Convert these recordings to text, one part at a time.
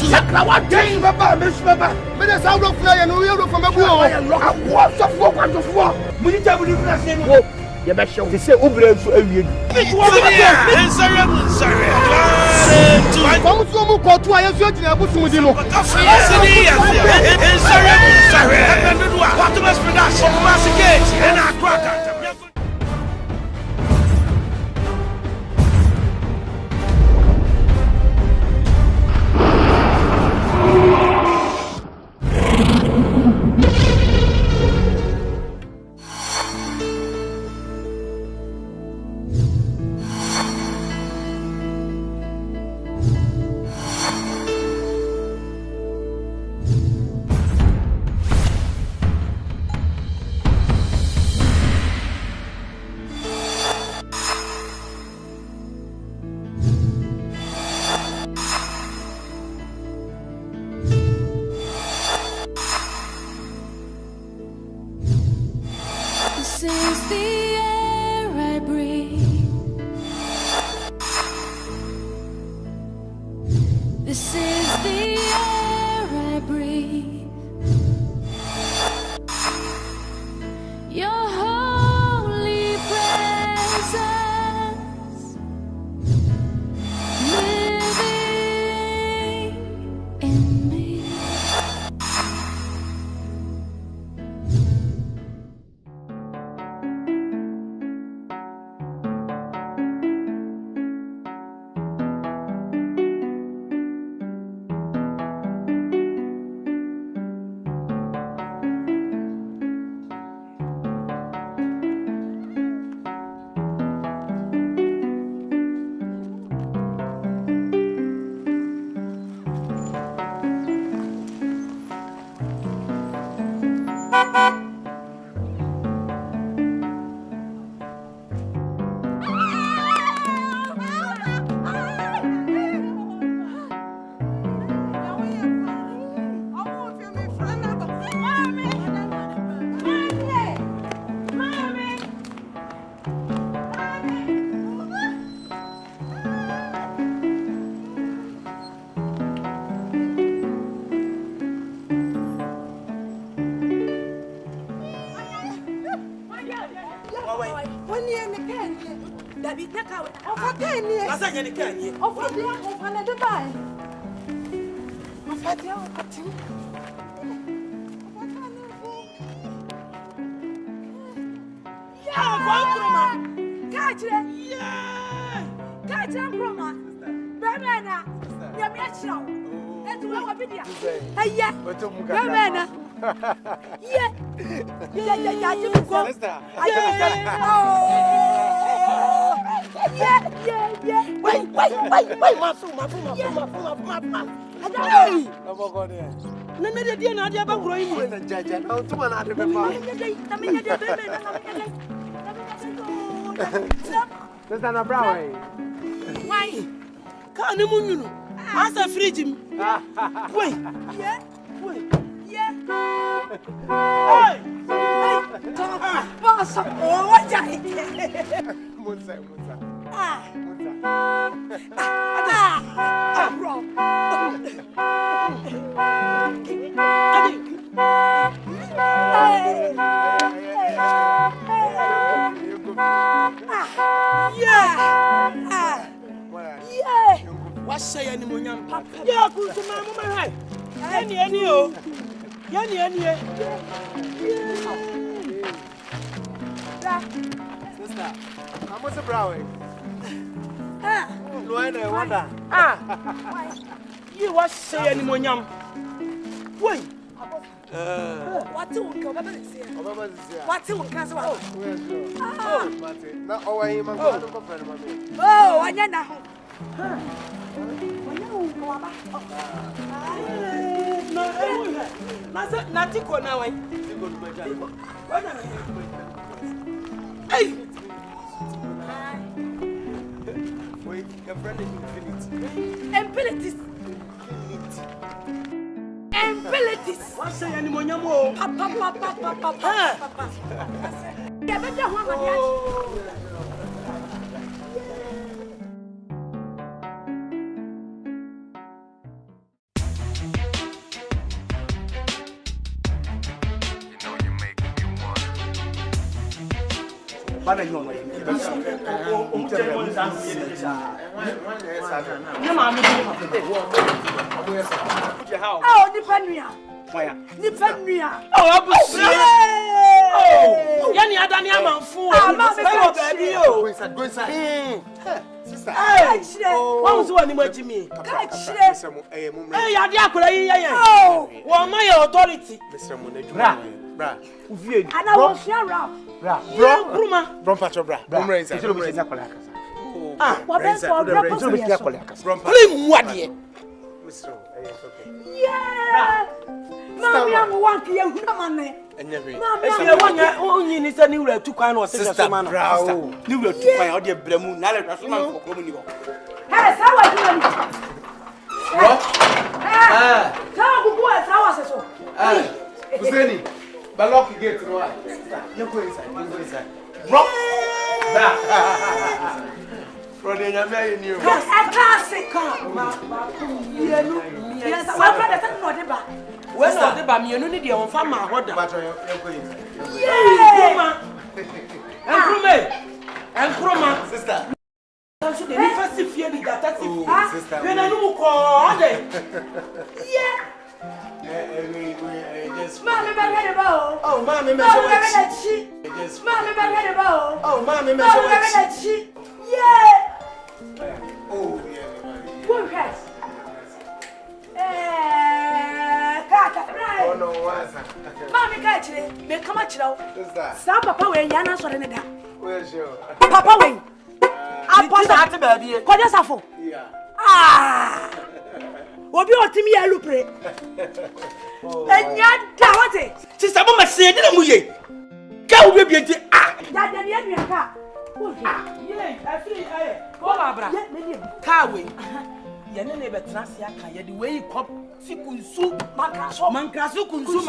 Sakra what day, Baba, Miss Baba. But that's how long I know you from a boy and lock up what's of what of what. We need to believe that same hope. You best show the same Uber to a week. Why? Can't you as a fridge? Wait, yeah, wait, yeah. Hey, boss, oh, what? What say any young papa? Yeah, good to my mama. Any, oh, any. Sister, how much a brownie? No, wonder. You was say any more young? Wait. What two will come? What two will come? Oh, Martin, not away, my friend. Oh, I know. Hey! Wait, your friend is infinity. Abilities. What say any more? Papa. Yeah, but the one. Bana you know. Oh, Nipania. Nipania. Oh, Abusua. Oh, yani adani ama mfu. Baby, Go inside. Sister. What was one in me? Hey, you are akula yi. Oh, what my authority? Mr. Munejuma. Bra. and I was here around. Bra. Bruma. Brom patcho bra. Brom raise. Ah, what best for breakfast? Play what here? Mr. Okay. Yeah. Mommy, I'm one key, you man. If you want your own, you need a new to kind of sister man. You will to my audio bremu, now let us know for Communio. Hey, how are you? Tell the boys how was it so? Hussein, Balok gate to what? You go inside. Drop. Yes, a classic car. Yes, I want to tell you. When I did by me, you need your farm, my order. Yeah. And Croma, Sister. So the first fear that Sister. When I know call Yeah. Mommy, back about. Oh, Mammy, Yes. Mommy, back about. Oh, Mammy, Yeah. Oh, yeah. Good guys. Oh, no, what's Mommy, catch it. They come at you. Sister. Some papa way, Yana, so then. Where's your? Papa way. I put that baby. What is that for? Yeah. Ah. What be your team here, look? And yet, what it? Sister, Mama said, "Muye, go with you." Ah, That the end of your car. yeah, I feel go, Barbara. Car way. Yana never transia, the way you cop, Sikunsu, Mankrasu, Kunsu.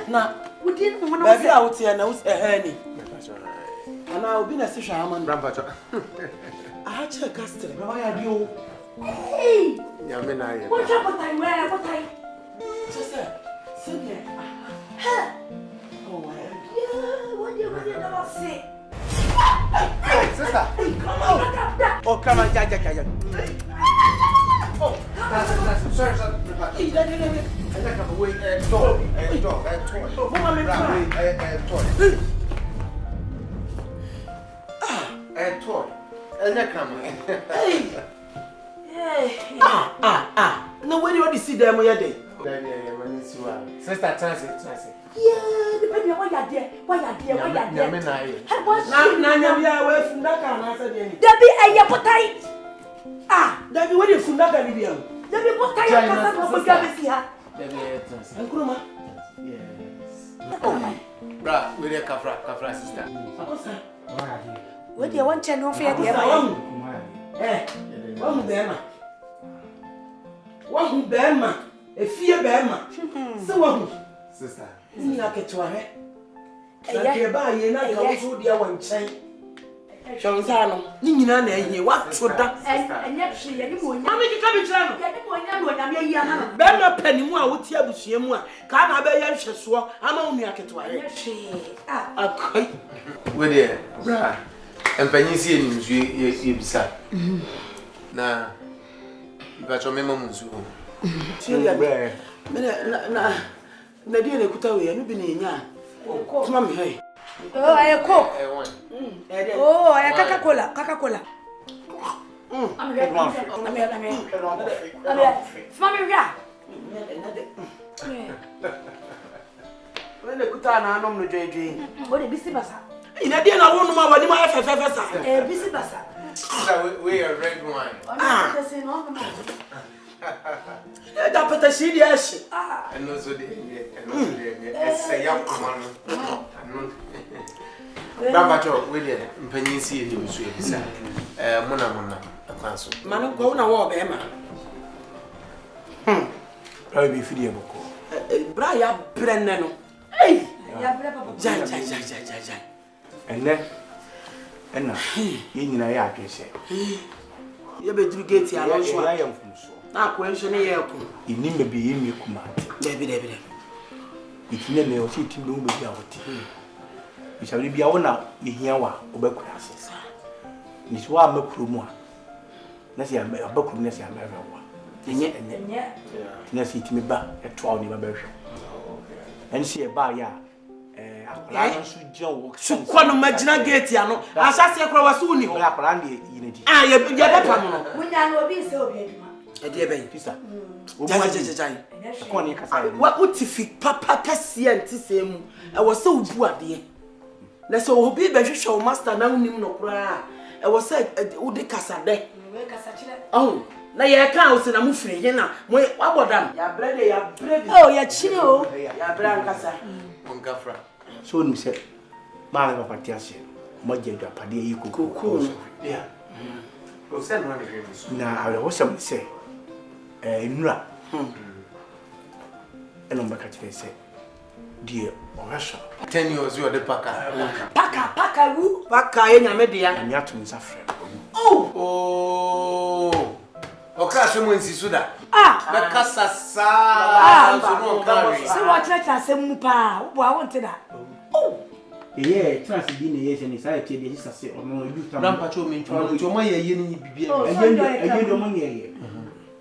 Now, We didn't want baby to out here now, honey. And I'll be a session, Grandpa. I had a castle. Why are you? Hey, Yamina. what's up? What I Sister, sit there. Oh, yeah, what do you never say? Sister. Come on, oh, come on, Jaja. Oh, Sorry. I like a way, toy. no, where do you see them? Where they? Sister, transit. yeah, baby, why you there? Now, away from that car, I said, Debbie, and your potai. Ah, Debbie, where you from that car? Debbie, what kind of car? And Kuruma? Yes. Oh, bra, with a kafra sister. What do you want to know for your One Bama, a fear Bama. So one Sister. isn't like a twine. And by you not go to the one chain. Shonzano, Nina, what to that? And yet she and you won't How many come have Bama penny more with Abusua. Can't I bear Shaswa? I'm only a twine. A quite With it, bra. And Penny you beside. Now, but your memories. Nadia Kutawi, and been in ya. Mammy, hey. Oh, I cook. Oh, I Coca-Cola. I'm here. When the Kutana, I know the JJ. What a busy bassa. In a dinner, I won't know what you might have. A busy bassa. We are red wine. That put a serious. And also it's a young woman. Grandpa, William, Penny see you, sweet. Mona, a council. Man, go on a walk, Emma. Probably video. Brian Brennan. Hey, Jai. And then, and now, you I can say. You better get your I am from so. Now, question here. You need to be in your command. Baby. It's nearly a city room with your tea. You shall be a owner, you hear what, Obequasses. It's one Macrumwa. Nessie, a book of Nessie, and yet, Nessie to me back at 12 in my version. And see a bar, yeah. So, quando imagina gate, I know. As I say, I was soon. You are Randy. Ah, you're better. When I will be so baby. A dear baby, sister. What would if Papa Cassie and Tissam? I was so poor, dear. Let's all be better show master now, no cry. I was said, Udi Casade. Oh, now you can't say I'm free, you know. What about them? Your bread, your bread. Oh, you're chill. Your bread, Cassa. Moncafra. So, you said, Mamma Patiasi, Moja, Padia, you could. Yeah. Now, I was some say, Nra. And on my catch, they say, dear, or Russia. 10 years, you are the Packer. Packer, who? Packer, in your media, and Yatun Safra. Oh, Ocasio Sisuda. Ah, Casa, so what I say, Mupa, who I wanted that. oh, Yeah, trans being a yes and society, the history or no, you come Rampacho mean to my yen, and you don't money.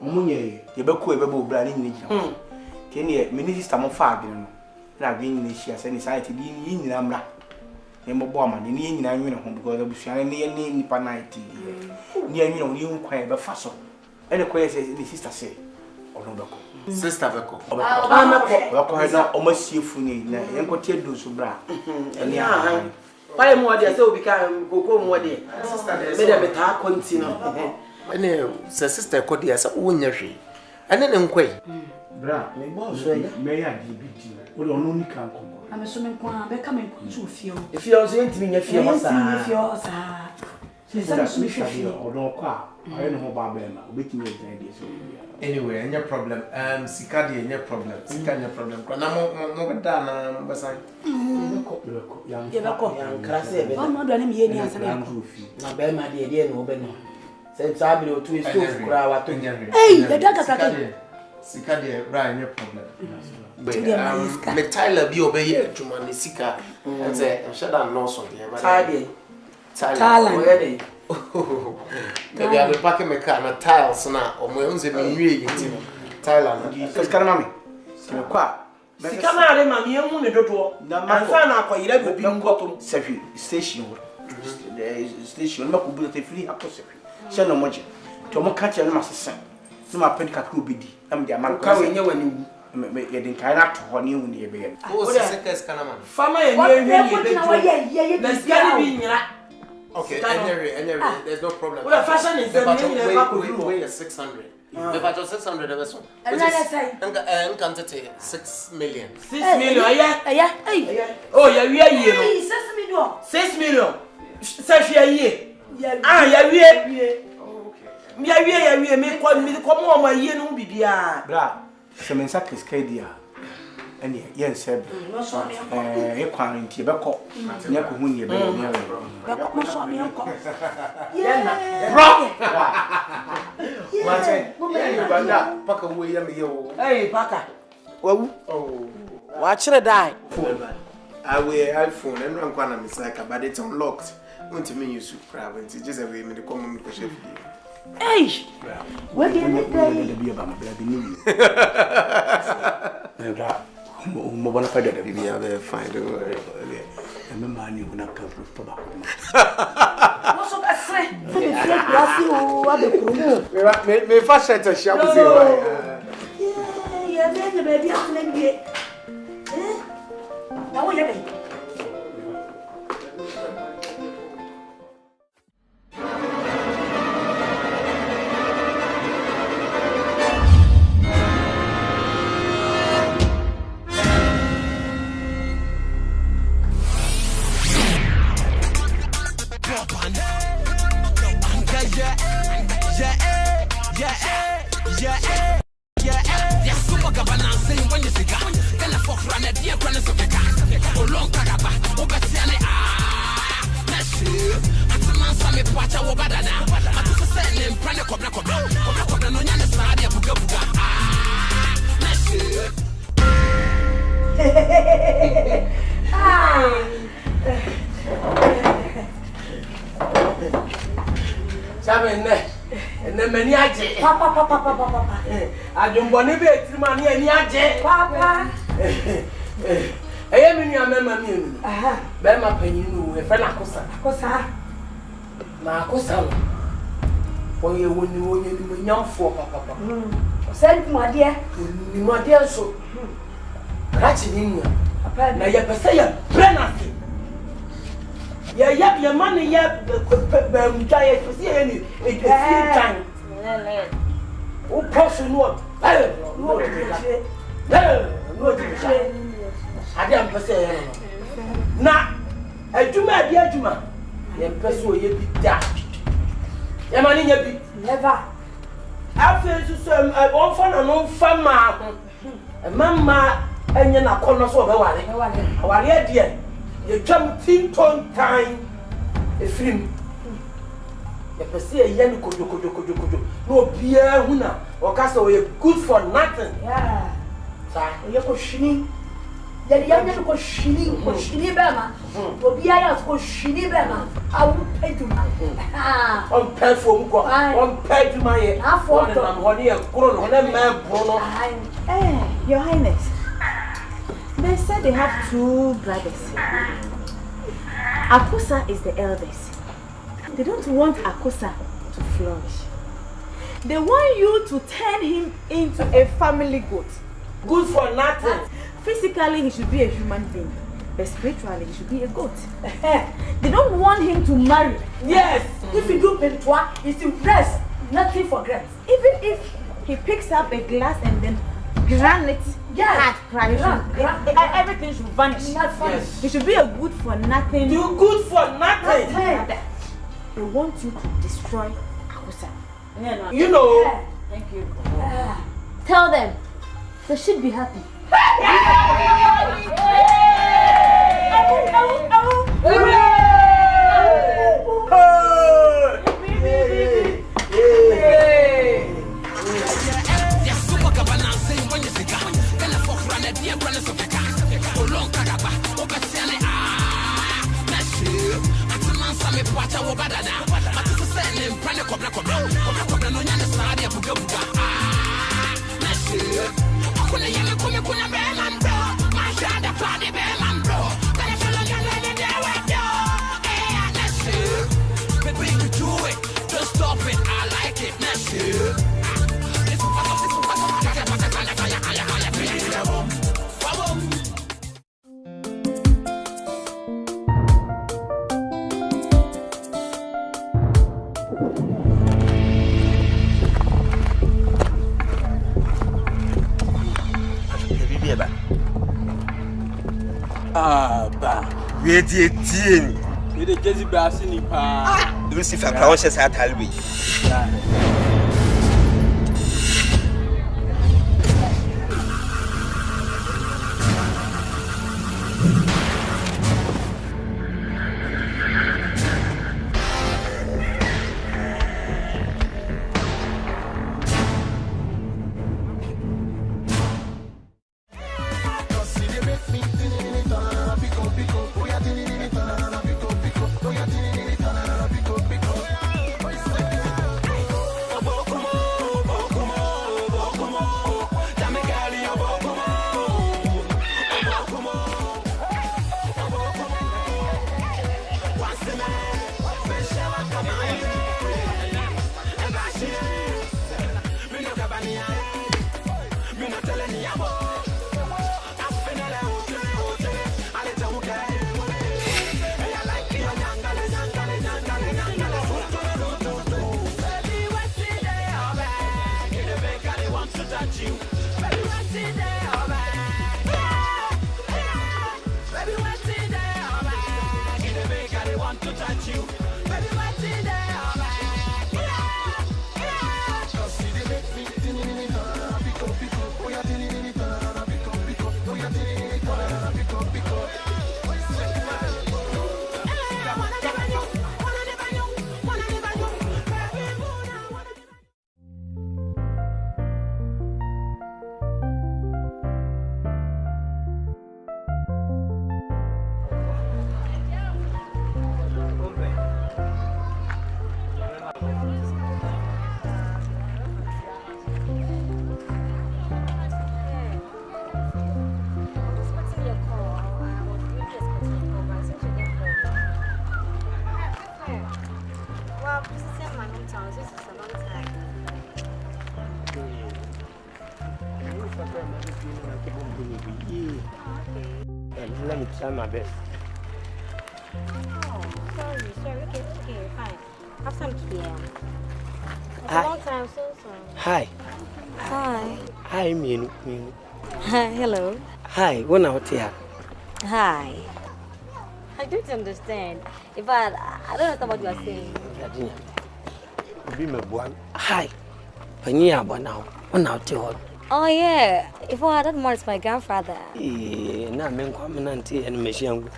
Omunye, the Beco, Bebo, Branding, Kenya, Minister Mofag, not being in the Shia society, being in Ramra. Name of Bomber, the name I mean, because of Shani name Panati. Near you inquire about Faso. And the question the sister say, or no, Sister Beco. I'm not almost you for me, and what you do so bra. And yeah, why more dear so become go more dear. Madame Betar continue. And sister Codia, so win your she. And then quay. Bra, may I be or only can come. I'm assuming I'm becoming to feel. If you also ain't me, if you're or no car, I don't know about them, waiting your ideas. Anyway, and your problem, Sicadi and your problem, Sicania problem. No, done, Basai. young Crasset. I'm not doing any answer. Now, Ben, my dear, no Ben. Since I will to his crowd, Hey, the dagger. Sicadi, Brian, your problem. But Tyler be obeyed to Manisika and say, shut down no son, Tyler. Maybe I'll be packing my car and tiles now, or my own Tyler. Because Caramami, quack. Come out, mammy, you won't do. I'm fine. I quite let me go station. Station, not be a free apostle. Send no much. Tomo catch and master son. No, my penka could be. I'm the man coming here when you. Didn't kind up to one you in the bed. Who's the second Canaman? Farmer, okay, and there's no problem. Well, fashion is the way 600. If I just 600, there was and can't say 6 million. 6 million, yeah. Oh, yeah, 6 million. Such a year. Ah, yeah, make one me come on my year, no be bra. Some insects Cadia. And yes, said, a quarantine, Bacco, never win your baby. Pack away, hey, Packer. Well, watch it die. I wear iPhone and run one of Missaka, but it's unlocked. Want to me use crab and just a way me the common question. Hey, what do you need to be about baby? Mobile feather, we are very fine. And the man you will not come from tobacco. What's up, I say? Me first set a shop. Yeah, the baby, I'm going to get. Now, what are you? Many aje. Papa. I don't want to be a money and yaje. Papa. I am in your memory. Bema Penny, a friend Acosa. Marcosa. For you when you young for Papa. Send my dear, so. Catching him. Now you say a penalty. Your money, yeah, giant to see any time. Who person what? No, I don't say. Now, I do my dear Juma. You pursue you be that. Your money, never. After to some, I won't find a no farmer. A mamma, and you're not corner so the one. Dear. You jump 10 time a film. You perceive a young kojo. No beer, Huna, or castle, you're good for nothing. Yeah, you're shini. The young go shini bema. Will be I ask go shini bema. I will pay to my on pay for on pay to my half one and I'm one year grown on a man. Your Highness. They said they have 2 brothers. Akosa is the eldest. They don't want Akosa to flourish. They want you to turn him into a family goat. Good for nothing. Physically, he should be a human being, but spiritually, he should be a goat. They don't want him to marry. Yes. If you do pentois, it's to rest, nothing for grants. Even if he picks up a glass and then granite, everything should vanish. Yes. He should be a good for nothing. Do good for nothing. They want you to destroy Akosa. You know. Thank you. Tell them they should be happy. Tieni. We the Jesse Bassini pa. Lucifer Crosses at Halby. To touch you. Well, this is my hometown. This is a long time. Let me try my best. Oh, sorry. Okay, fine. Have some here. It's a Hi. long time, so sorry. Hi. Hi, Minu. Hi, hello. Hi, what out here? Hi. I don't understand. In fact, I don't understand what you are saying. Be my boy. Hi. Panya now. What out here? Oh, yeah. If I that more, it's my grandfather. Na Menko Amanante and Messian.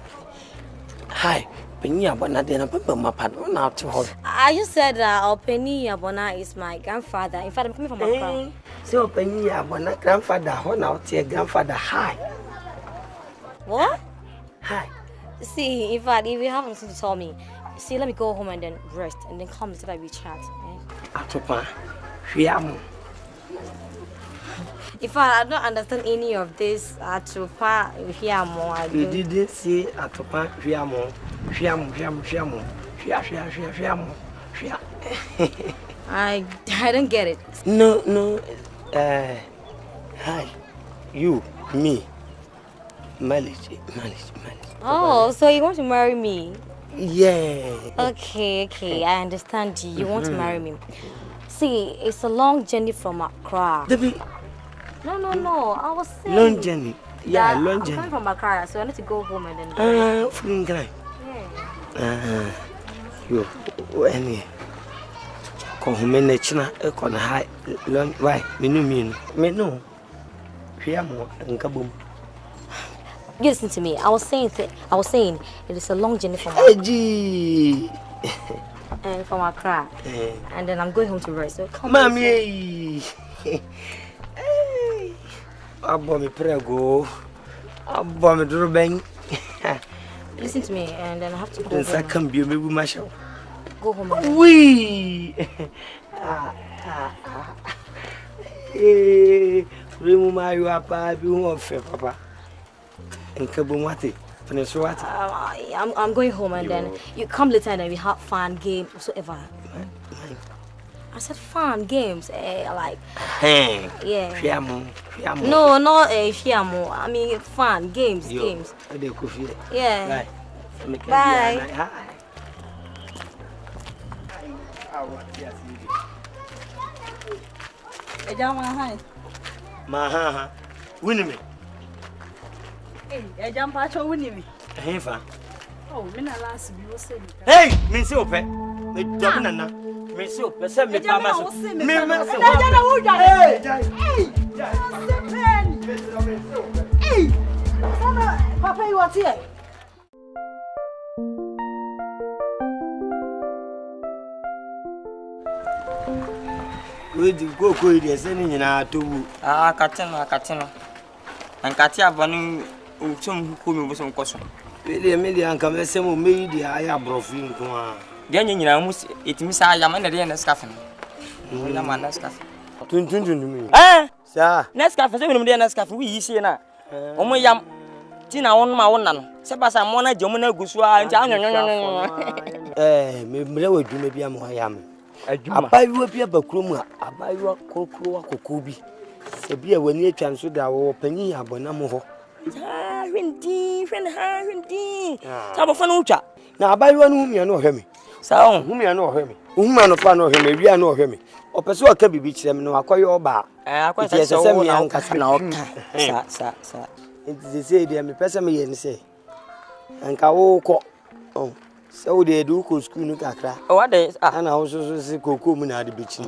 Hi. Panya Bona then a papa my pad. What out here? I just said Penny Abona is my grandfather. In fact, I'm coming from Akan. So Panya Bona grandfather. What out here? Grandfather. Hi. What? Hi. See, in fact, if you have something to tell me, see, let me go home and then rest and then come so that we chat. Atopa. Fiamu. In fact, I don't understand any of this. Atopa, Fiamu. You didn't see Atopa. Fiamu. I don't get it. No. Hi. You, me. Marriage. Oh, so you want to marry me? Yeah. Okay, I understand you. You want to marry me. See, it's a long journey from Accra. No. I was saying. Long journey. Yeah, long I'm journey. coming from Accra, so I need to go home and then. Feeling great. Yeah. You, any. Come home and China, on high. Long, why? Me no. Fiamu and Kaboom. You listen to me. I was saying it is a long journey from from Accra, and then I'm going home to rest. So come, Mommy. I bought me prego. I bought me drawbang. Listen to me, and then I have to go home. I can be with my show. Go home. We. Remove my papa. You want papa. And Kabumati. Finish what? I'm going home, and then you come later, and then we have fun games whatsoever. I said fun games, like. Yeah. Fiamu. No, not fiamu. I mean fun games. Yeah. Bye. Hi. Maha. Winnie me. Hey, jump out winning me. Hefa. Oh, me na last be say. Hey, me see ope. Me nana. Me see ope. Say me pa ma so. Me Hey. Hey. Papa, you what here? We go there sending na to. Akatino. Ankati abanu utum kumi bo so nkoso. Media anka mesemo media aya brofin ko a. Dia nyina mu etimi sa ya ma na de Nescafe no. Ya ma Nescafe. Tuntun mi. Sa. Nescafe se wonum de Nescafe wi yi sie na. Omo yam ti na won ma wona no. Se ba sa mo na je mo na gusu a nti anyonyo. Me mre wa dwuma bi am ha yam. Abayiwa bi abakrom a abayiwa kokro akoko bi. Se bi a wani atwa nso da wo panyin abona mo ho. Hwindi. Sabo fa no utwa. Na abayiwa no humia no ohwe me. Sa on humia no ohwe me. Humia no pa no ohwe me, wia no ohwe me. Opese o ka bibi kire me no akoye oba. Akwasa se me ankasa na oka. Sa. Enti se de me pese me ye ne se. Anka wo ko. Oh. So they do go school no kakra. What is ana wo so se kokko mu na ade bechi.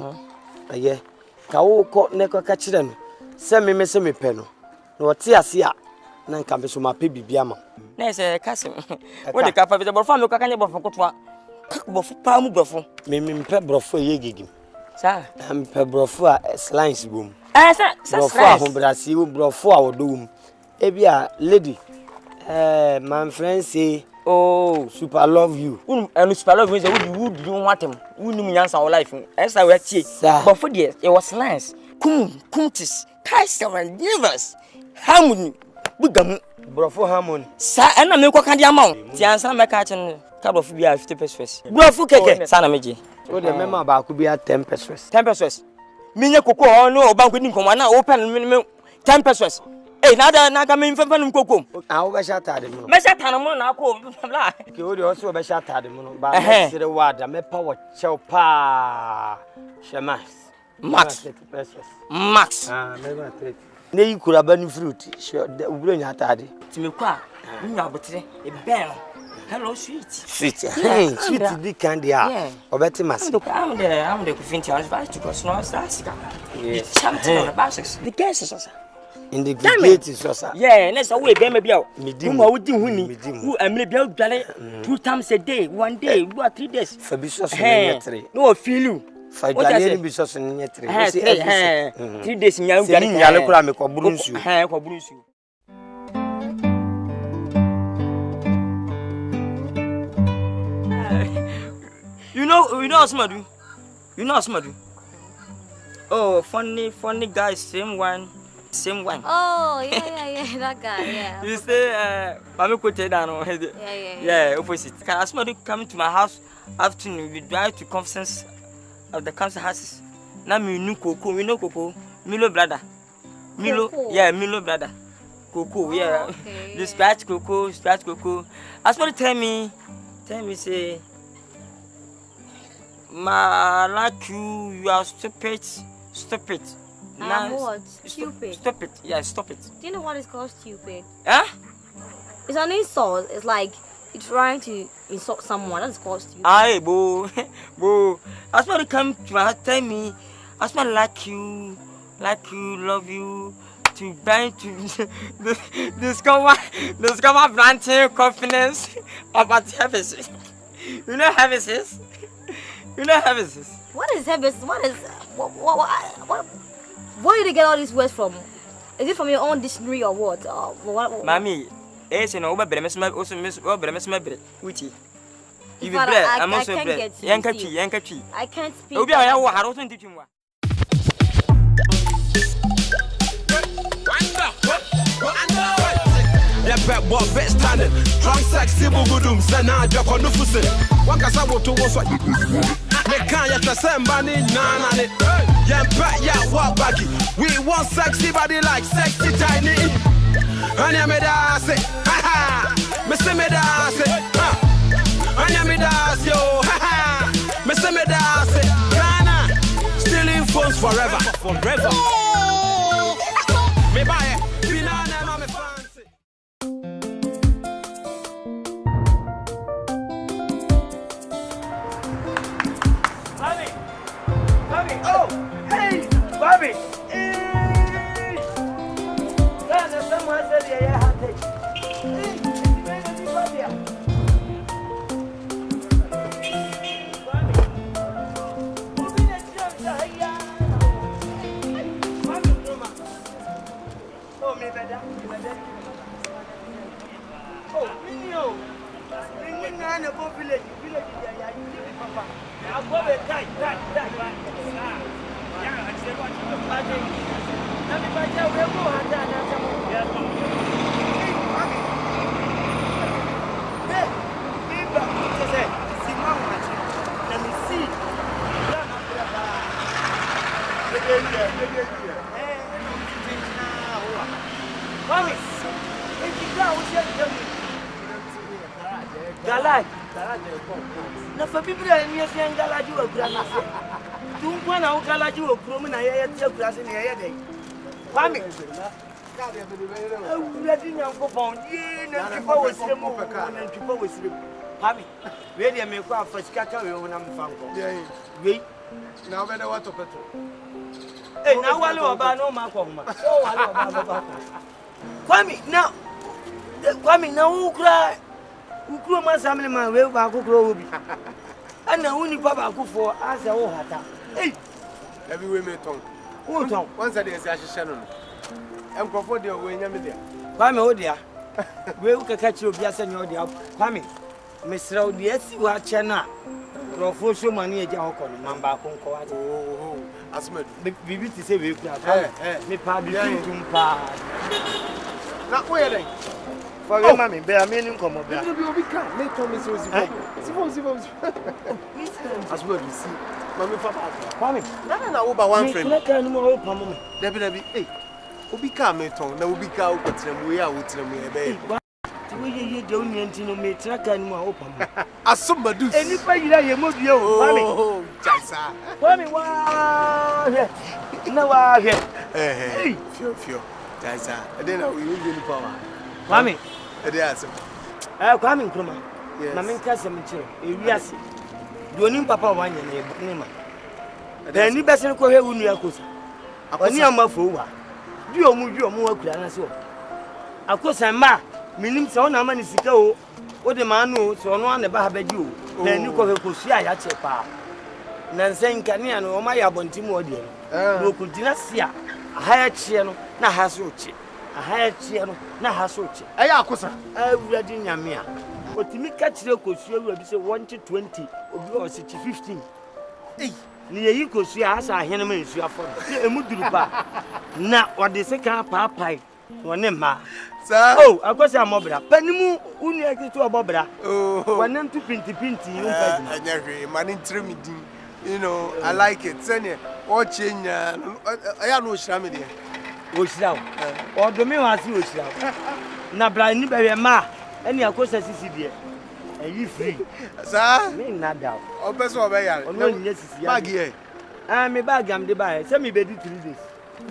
Aye. Ka wo ko ne ko ka kire no. Se me se me pe no. Na o ti ase a na nka me so ma pe bibia ma. Na se kase. Wo de ka fa be borfa me ko ka nye borfa kotwa. Borfa pa mu borfo. Me pe borfo ye gegim. Sa. Am pe borfo a slice bom. Sa borfo a ho brasi borfo a wodom. E bia lady my friend say oh super love you. And super love means would you want him? Who knew Yansa or life? As I was here, but for dear, it was nice. Kuntis, Kaiser and Givers. Harmony, Bugam, Brofo Harmony. Sir, and I make what kind of amount. The answer my catching. Cab of beer 50 pesos. Brofu keke. Sana meji. So the member ba could be at 10 pesos. 10 pesos. Minya koko no bank ni komo na open 10 pesos. Eh na ka me mfa num koko. Ah wo be shata de mo. Me shata na mo na ko bla. Ke wo de also be shata de mo no ba me sire wada me pa wo chew pa. Shemas. Max 30 pesos. Max. Ah me ba 30. Ne yi kura ba ni fruit. Ubro nya atade. Ti me kwa. Nya abotre e ben. Hello sweet. Sweet. Hey, sweet big candy ah. Obeti mas. I'm the kufinti I was about to go snow sasika. Yes. Champion on the basics. The cases sir. In the gate is sir. Yeah, next away be me bia. Midim. Who wudi huni. Who amle bia dwale 2 times a day, 1 day, 3 days. For biso so na 3. No feel you. For dwale ni biso so na 3. 3 days nya dwale. Ni nyale kura me ko buru nsu. Ko buru nsu. You know Asmadu? You know Asmadu? Oh, funny guy, same one. Oh, yeah, that guy, yeah. You say, Mami Kote down. Yeah, opposite. Can Asmadu come to my house afternoon? We drive to conference of the council houses. Now we know Coco, Milo brother. Milo, yeah, Milo brother. Coco, yeah. Okay, The scratch Coco. Asmadu tell me, say, I like you are stupid. What? Stupid. Stop it. Yeah, stop it. Do you know what is called stupid? Huh? It's an insult. It's like you're trying to insult someone. That's called stupid. Aye, boo. Asma come to my house, tell me, Asma like you, love you, to bind to discover planting confidence about services. You know services? What is habits? Where did you get all these words from? Is it from your own dictionary or what? Mami, no over also miss Uchi. You be I bread, I'm can't also bread. get you, Yankachi. I can't speak. Obi I don't teach him. Yeah, pet what bet standing. Drunk sexy bugudum, sena drop on the fusin. One casabo to was what they can't yet the same bunny, nana. Yeah, pet, yeah, walk baggy. We want sexy body like sexy tiny. Anya me da say, ha ha. Mr. me da say, ha. Anya me da say, yo, ha ha. Mr. me da say, Ghana, stealing phones forever. Me buy it. Oh, hey, Bobby. Hey. Someone said yeah, Hey, oh, me better. Oh, Minio. Bring me on a village. Papa. I'll go with that. Yeah, I said, what you imagine. Let me find out where we're going. Let me see. Galai. Na fa biblia ni afia ngalaji wa kura na se. Tunkwa na ngalaji wa kura mu na ye tie kura se ne ye dey. Kwame. Awurade nyankopon ye na ntipa wosire mu na ntipa wosire mu. Kwame. We dey me kwa afasika ka we ho na mfa nko. We na obede wato petro. Eh na wale oba no ma kwa homa. So wale oba ba. Kwame na ukura ukuro masamle man we ba kokoro obi ana huni baba akufo asa wo hata every way me ton wo ton once dey say ahihye no enkrofo dey we nya me dia Kwame wo dia we ukaka chi obi asa nya wo dia Kwame mesra wo dia si wa che na rofo so mani eja hokọ no mamba konko wa Asmadu bibi ti se we kura me pa bi tum pa na wo ye den For your mommy, bear me in come up. Let me be kind. Make Tommy so Zivo. As well, you see. Mammy, Papa. Kwame. No, over one friend. Let her know Pamma. Debbie, hey. Obi ka me ton na obi ka okotrem we a wotrem e be we ye don't ntino me traka ni mo opam asomadu eni pa yira ye mo bie o mami oh jaisa mami wa he na wa he fio jaisa e dey na we use ni power mami e dey asem kwami nkroma na me nka sem kire e wiase doni papa wanye na e ma da ni bese ko he wunu akosa oni amafo wa bi omu akura na se o akosa ma minim se ona ma ni sika o de ma anu se ono ane ba ha baji o na ni ko he ko sua ya che pa na nsen kane anu o ma ya bontim o de no ko dina sia aha ya che no na ha so che aha ya che no na ha so che eya akosa awurade nyame a otimi ka kire ko sua awurade se 120 obi o se 15 ni yeyi ko sua asa ahene ma nsua fo se emuduru pa na ode se ka paapai wone ma sa akosi amobra panimu unu ekiti obobra wone ntu pinti yumpa di anyahwe mani ntremidin you know I like it sene o chenya aya no ohira me de ohira o domi wa si ohira na bra ni be ma eni akosi sisi de eyi free sa me nada o beso obeya ono nye sisi bag here me bag am de ba se me be di 3 days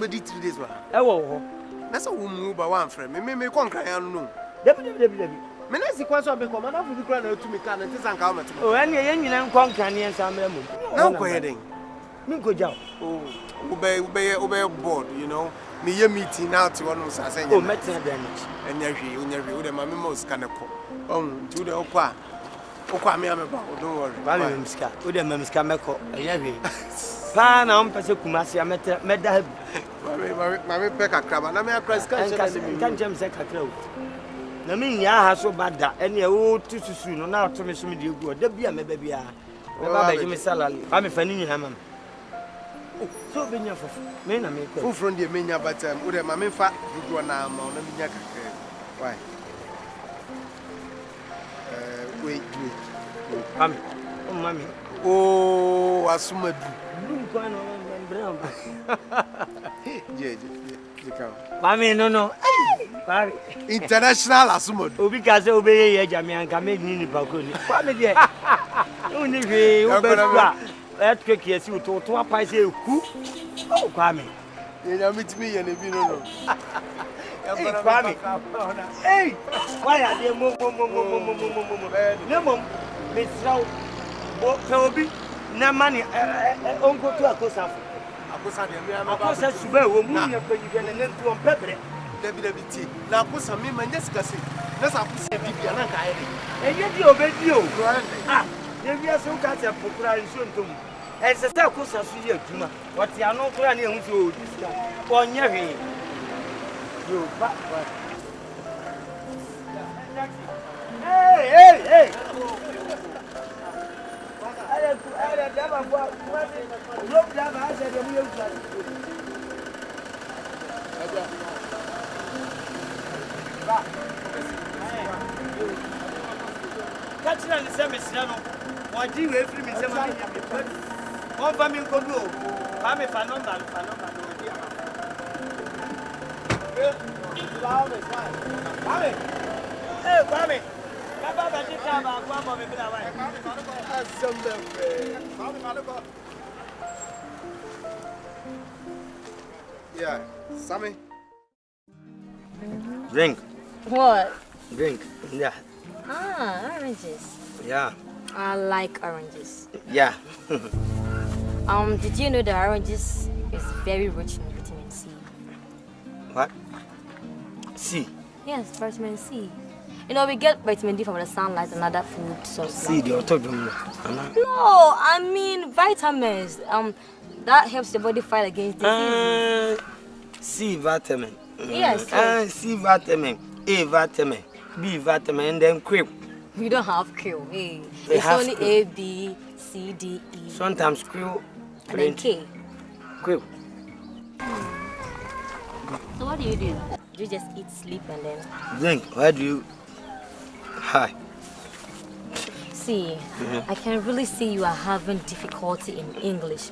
be di 3 days wa wo ho na so wo mu ba one friend me konkran ya no debi me na si kwa so be ko ma na fu bi kra na otu mi ka na tisa nka o meto o ene ye nyina nkonkran ye nsa mra mu na ko yeden mi ko jaw ube board you know me ye meeting now to one so say o metin da ni anyahwe o de ma me mo ska ne ko tu de okwa me ameba don't worry ba me mska o de ma mska meko anyahwe pa na on pese kumasi ameta meda mami pe kakra ba na me akra ska kan jem se kakra o na me nya ha so bada ene o tususu no na to me so me de egu o da bia me ba bia me ba ba jimi salary ba me fani nyina mam so be nya fofu me na me ko from the menya but o de mami fa gugu na ma na me nya kakra why wait mami oh asumadu kwano brown je mami no pari international asumadu obi ka se obeye ye jami anka me ni pa ko ni kwame de uni we obesua earthquake yesi to apa se eku kwame ye na mitimi ye ne bi no kwame hey why are they mo nemo me traw bo obi na mani onko to akosa de me ama ba akosa sube wo mu nya pa yibe na ntu on pebre debi ti na akosa me ma nyesika se na sa akosa bibia na ka aye eye di obedi o ye bia so ka se pokura nso ntom ense sa akosa so ye aduma wote ano kura na ehun so odi sika onye hwe yo ba hey ale daba kwa rob daba ase de mu yusa ba kachira ni se mesira no wadi we free me se ma ni won fa mi nkodu o fa me fa number no wadi ama kwame baba ba ti ka ba kwa mo me bi na wa yeah Sammy drink What? drink yeah Oranges. yeah I like oranges. yeah Did you know that oranges is very rich in vitamin C? what C Yes, vitamin C. You know, we get vitamin D from the sunlight and other food sources. C the autodom No, I mean vitamins. That helps your body fight against diseases. C vitamin. Yes. C vitamin, A vitamin, B vitamin, and then krill. We don't have krill. Hey. It's only krill. A, B, C, D, E. Sometimes krill. And then K. Krill. So what do you do? you just eat, sleep, and then... Drink. Why do you... Hi. See, I can really see you are having difficulty in English.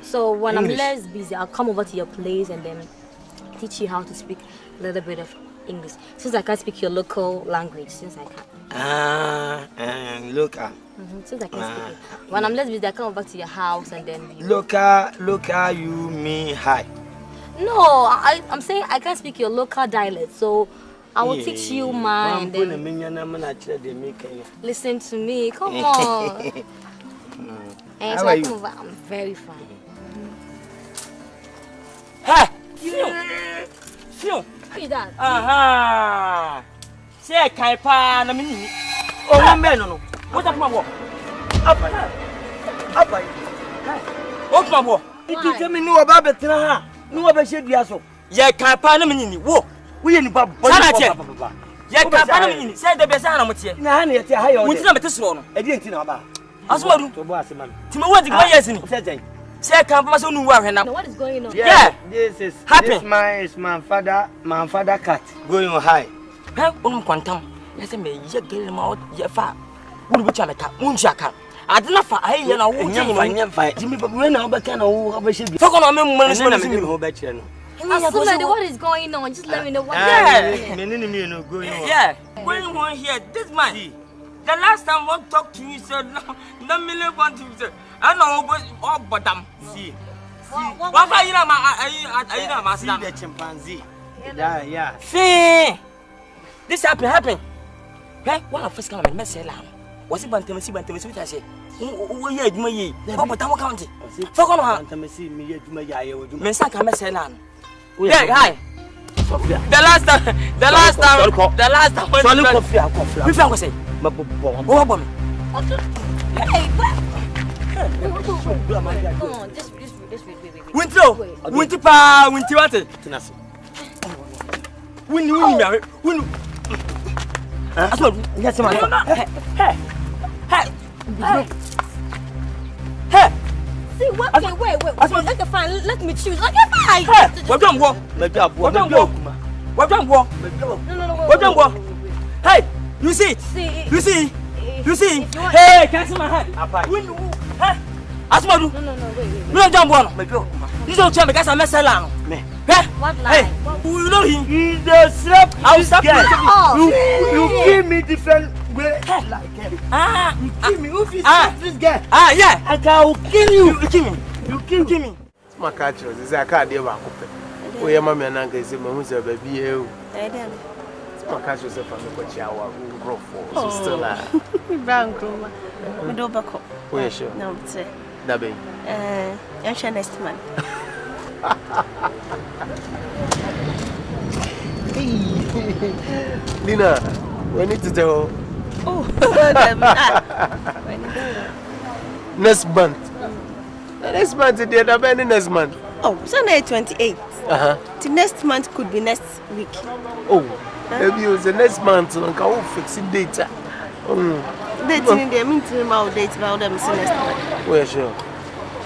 So when I'm less busy, I'll come over to your place and then teach you how to speak a little bit of English. Since I can't speak your local language, since I can't. Local. Since I can't speak it. When I'm less busy, I come back to your house and then... Local, you mean hi? No, I'm saying I can't speak your local dialect, so I will teach you mine. Listen to me, come on. And so I come over, I'm very fine. Hey! Fio! Who is that? Aha! Say Kaipa na mini. Oh, one man no. What up my boy? Up. What my boy? It tell me no about betra. No about she dia so. Ye Kaipa na mini. Wo. We ye nipa boy. Ye Kaipa na mini. Say the best na motie. Na ha na ye tie ha yo. Wunti na mete so no. E di enti na ba. Asomadu. To bo asema. Ti me wadi gba yes ni. Say Kaipa so nu wa hwe na. What is going on? Yeah. This happen. This is my father cat going high. Hey, unum kwantam. Yes me ye gele ma ye fa. Wuru bu chameka. Munchi Akan. Adena fa aye na wo nyem Jimmy we na obeka na wo obehye bi. Fa kono me mmanu so na me ho be kire no. Asante, what is going on? Just let me know what. Yeah. Me no going on. Yeah. Going on here, this man. The last time I talked to you said no million want to say. I know all but them. See. What are you na See the chimpanzee. Yeah. See. This happen. Hey, one of first come and mess around. Was it bantamasi what I say? Oh yeah, you may. But I'm counting. For come on. Bantamasi me you may me say come mess around. Yeah, hi. The last time. Sorry, coffee. We found say. Oh, bomb. Hey, come on, just wait. Winter pa, winter what? Tinasi. Win. Asma, yes man. Hey. See what? Okay, wait. Okay, fine. Let me choose. Okay, fine. What don't go? No. Hey, you see? You see? Hey, can't see my hand. Hey, Asma do. No, wait. No, don't go. You don't tell me guys I'm messing around. What lie? Hey, you know him? He's the slap. I'll stop You give me different way like him. You kill me. Who is this guy? Yeah. I can kill you. You kill me. It's my catch. This is a card. You are couple. Oh, your mommy and uncle say, "Mama, say baby, you." It's my catch. You say, "Family, what you are grow for?" So still lah. Brown groomer. We do back up. Oh, yeah, sure. No, say. That be. I'm sure next month. Lina, we need to tell. Oh, next month. Next month, the other next month. Oh, Sunday 28th. The next month could be next week. Oh, maybe it was the next month. So I will fix the data. Dating in the meantime, about date about them next month. Well, sure.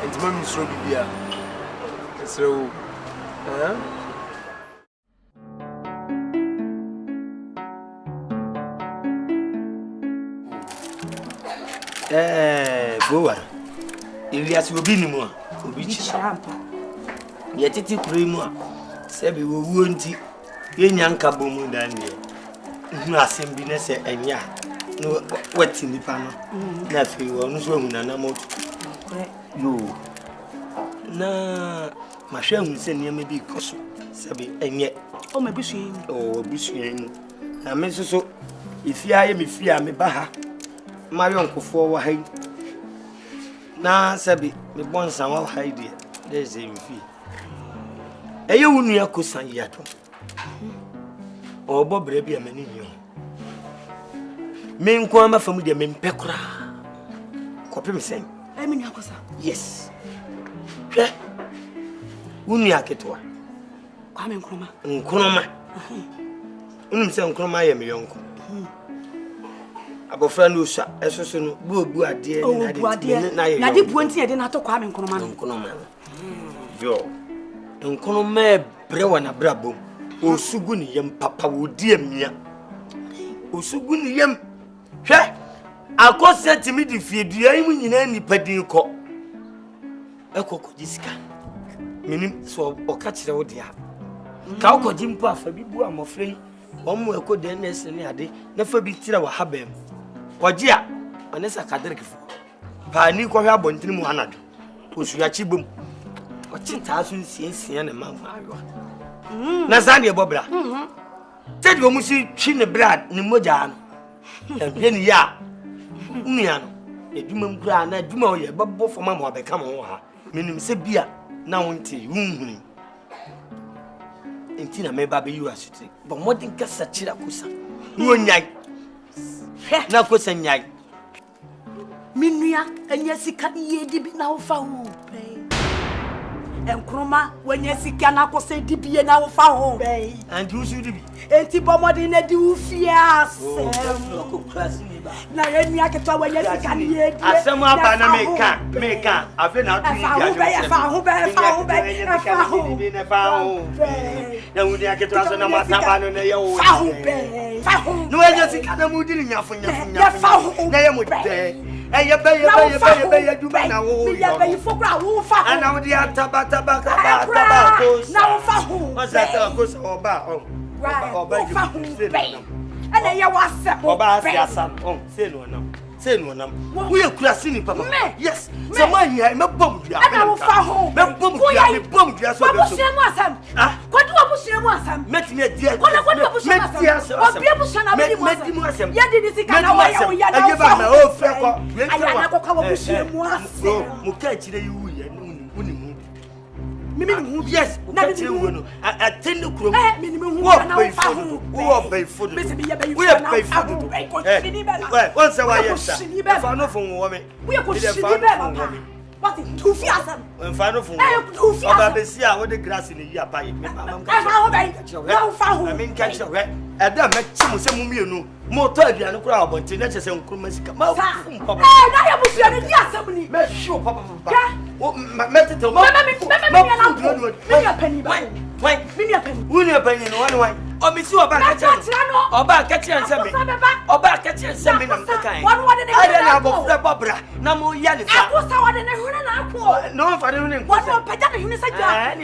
It's my Mr. Bibia. So, Boa. Ilias will be no more. Obi champa. Yet it primo. Sebi wo wonti. Yenyanka bomu dan de. Nu asem bi na se enya. No wati nipa no. Na fi wo no so huna na mo. Yo. Na mahwe hu se niam bi koso. Sebi enye. O ma bisuyen. Oh, bisuyen. Na me so ifia ye me fia me ba ha. Marion kofo wa hai. Na sabi me bonsa wa hai de. There's a mfi. Eye wunu ya kosan yato. Obo brebi amani nyo. Me nko ama famu de me mpekura. Kopim sen. Me nyu akosa. Yes. Hwe. Wunu ya ketwa. Kwa me nkroma. Nkroma. Unum se nkroma ye me yonko. Abofra no sha esoso no bu ade na de buanti e de na to kwa me nkonoma no yo nkonoma brɛ wa na brabom Osugu ni yem papa wodi amia. Osugu ni yem. Hwe akose timi di fiedua yi mu nyina nipadin kɔ. Ekoko jisika. Minim so oka kire wo dia. Ka okoji mpo afa bi bu amofre. Omo ekode na ese ne ade. Na fa bi tira wa habem. Oji a onesa kadirikifo. Pa ni ko hwa bontini mu anado. Osuya chibom. Ochinta so nsiensia na manfa ayo. Na zani e bobra. Tedi o musi twi ne brad ni moja no. Ehwe ni ya. Nua no. Eduma mkura na eduma o ye bebo foma ma obeka mo ha. Minim se bia na wonte hunhuni. Enti na meba be yu asute. But modern kasa chira kosa. Wo nyai. Na kosa nyai. Minua enya sika ye di bi na wo fa ho pe. Enkroma wenya sika na kosa di bi na wo fa ho pe. And you should be. Enti bomodi na di wo fiase. Na yenua ketwa wenya sika ye di. Asemu aba na meka. Afi na atu yi fa ho be. Na wudi aketwa so na mataba no na ye wo. Fa ho. No wenya sika na mudi ni nyafo. Na ye mo de. Eye be duma na wo. Ya be fokra wo fa ho. Ana wudi ataba ko. Na wo fa ho. Mazata ko so oba. Oba fa ho be. Ana ye wa se bo. Oba asiasam. Say no nam. Wo ye kurasi ni papa. Yes. So man here me bom dua. Ana wo fa ho. Me bom dua so be so. Wo mu asam. Kwadu wo mu asam. Metime dia. Kwadu wo asam. Obi abusia na bodi mu asam. Ya di sika na wa ya na. Age ba na o fre ko. Aya na ko ka wo busia mu asam. Mu ka chire yu ye uni mu. Mimi ni hu. Yes. Na di hu no. Attend kuro. Mimi ni hu na wo fa ho. Wo be food. Bese bi ya be We be food. Once a while yes. Fa no fun wo me. We ko shini be papa. What do fi asam? Fa no fun. Oba be si a wo de grass ni yi apaye. Me mama ka. Fa ho be. Wo fa ho. I mean catch we. E da me chi mo se mu mienu. Mo to aduane kura obonte na chese nkuruma sika. Ma fun papa. Na ya busia ni di asam ni. Me show papa. O me tete mo. Me ya pani ba. Why? Me ya pani. Who ni pani no one why? O mi si oba ka che nsem me. Oba ka che nsem me na mkan. Ade na abofra bobra na mo ya ne sa. Akosa wade ne hune na akọ. No fa ne hune nko. Wade peja ne hune sa ja.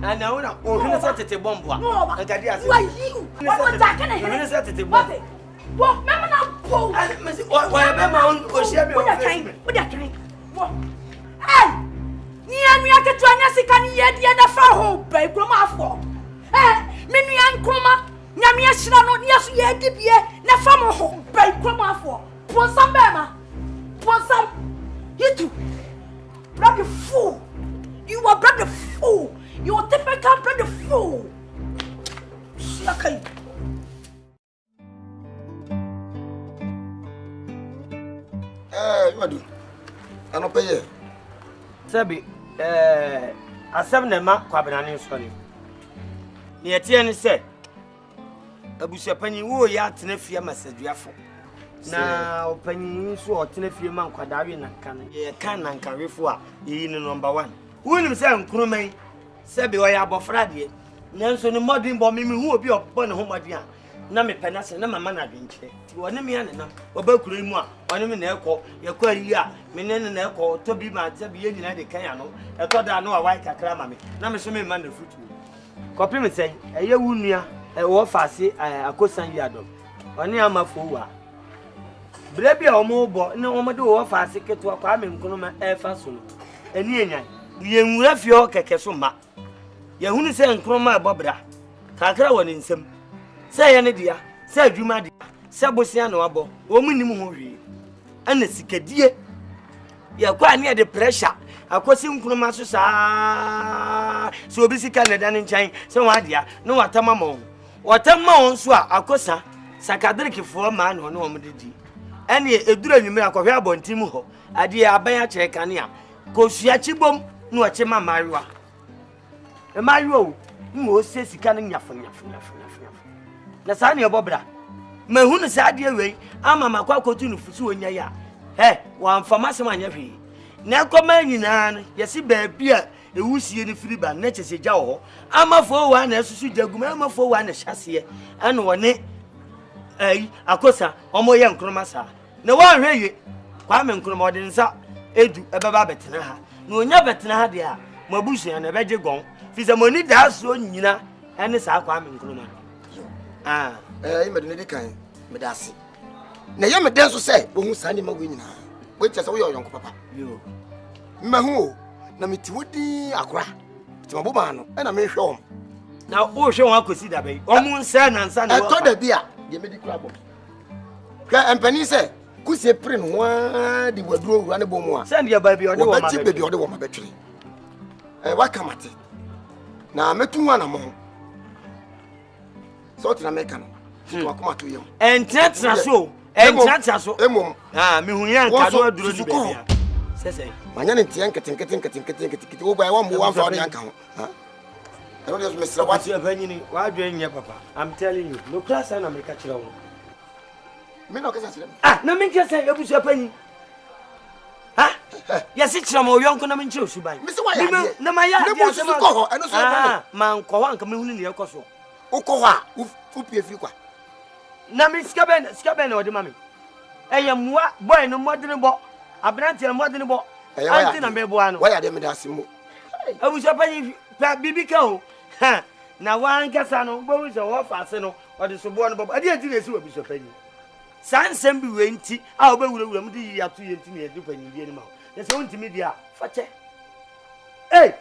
Ana una o hune sa tete bombo a. Nkadi ase. Wa yi. Wade ja ka ne hune sa tete bombo. Wo mema na po. Wa be ma on o shia me o face me. Wo da tren. Wo. Ni anu aketu anya sika ni ye die na fa ho bai kroma afọ. Menu yan kroma nyame ahira no ne aso ye dibie na fa mo ho bai kroma afọ. Ponsam be ma. Ponsam. Hitu. Bloody fool. You are bloody fool. You are typical bloody fool. Okay. You do. I no pay you. Sabi asem na ma kwabena ne so ne. Ne etie ne se Abusua panyin wo ya atena fie masaduafo. Na opanyin so otena fie ma nkwadawe na kan. Ye kan na nkanwefo a yi ne number 1. Wonim se nkroman sabi o ya abofra de. Nanso ne modern bo mimi hu obi obo ne ho modern a na me penase na mama na dwenche. Ti woni me ane na obakuro mu a woni me na ekọ yekọ yi a me ne na ekọ to bi ma sabi ye nyina de kan ya no eto da no a wai kakra ma me na me so me man na futu. Kopi me say eye wunua wo faase akosan yi adom. Oni amafo wa. Brebi a omo bo ne omo de wo faase keto akwa me nkono ma efa so no. Ani enyan. Ye nwura fie o keke so ma. Ye hunu se nkono ma bobra. Kakra woni nsem. Se ye ne dia, se adwuma dia, se bosia na wabo. O mu nim ho hwe. Ana sikadie. Ye kwa ne de pressure. Akosi nkunuma so saa. So obi sika na dan nchan, se wa dia, no watama mo. Watama won so a akosa sakadirikifo ma na no omdidi. Ene edura nwumira akohwe abontim ho. Ade aban a kire kanea. Kosua chibom no oche ma mariwa. E mariwa o, mo se sika na nyafo. Na sa ne obobra. Ma hunu sa ade wei ama makwa kotu no fusu onya ya. Wa mfama se ma nya hwe. Na koma nyina no yesi baabia ewusie ne firi ba na kyese gya wo amafo wa na esusu jaguma amafo wa na hyase ene wone akosa omo ye nkroma sa na wa hweye kwa me nkroma ode nsa edu ebeba betena ha na onya betena ha de a mabusu na beje gon fi se moni da so nyina ene sa kwa me nkroma imedine di kan me da ase na ye me den so se bo hu sani ma wo nyina we che se wo yo yonko papa yo mahu na meti wodi akora ti maboma no e na me hwe om na o hwe won akosi da bai omu nsa na nsa na to da bia de me di kura bom ka empani se kusie prin ho di waduro wura ne bomu a se ndia ba bi ode wo ma be bi ode wo ma betwe wa kamate na metu ho na mo so ti na me kan wa kuma to yem entratra so emom me hu yan ka do aduro ni be bia sese manya ne tie nkete wo gba wa mo wa fa ode anka ho ha I don't just Mr. What you have why doing your papa? I'm telling you, no class and I'm catching on. Me no kasa no me can say Abusua penny. Ha? Yes, it's from your uncle in Chelsea by. Mr. Why? No, my yard, I don't say, man, Kowan coming in your coso. Okowa, who pay you. Nami Scaben or the mammy. I am what boy no more than a bo. A branch and more than a bo. I think I'm a boy. Why are they made us move? I was a penny, baby cow. Ha! Now one Cassano, boys or Fasano, or the suborn Bob. I didn't do this with Bishop Penny. San Sembi Wenty, I'll be with them the up to you to me a dupin in the mouth. That's on to me, dear. Fatche. Hey,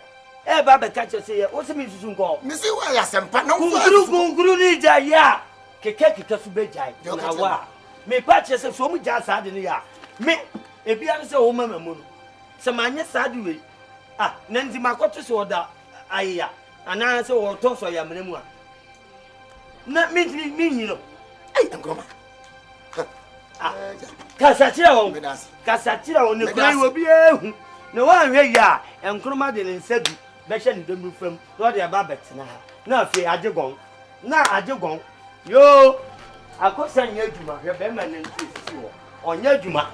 Baba catcher say, what's the means to go? Missy, why are some panel? Grunija, ya. Kekeki Kasubejai, Nawa. Me patches of so much jazz had in the yard. Me, a Bianca woman, moon. Some anya sadly. Ah, Nancy Macotus order. Aya, and I saw or toss or yamua. Not mean, you know. I am going. Casatira on the ground will be no one here, ya, and Cromadin and said, Beshan the move from Lord Babet now. Now, if I do go, now I do go. Yo, I could send you to my rebellion and on your Juma.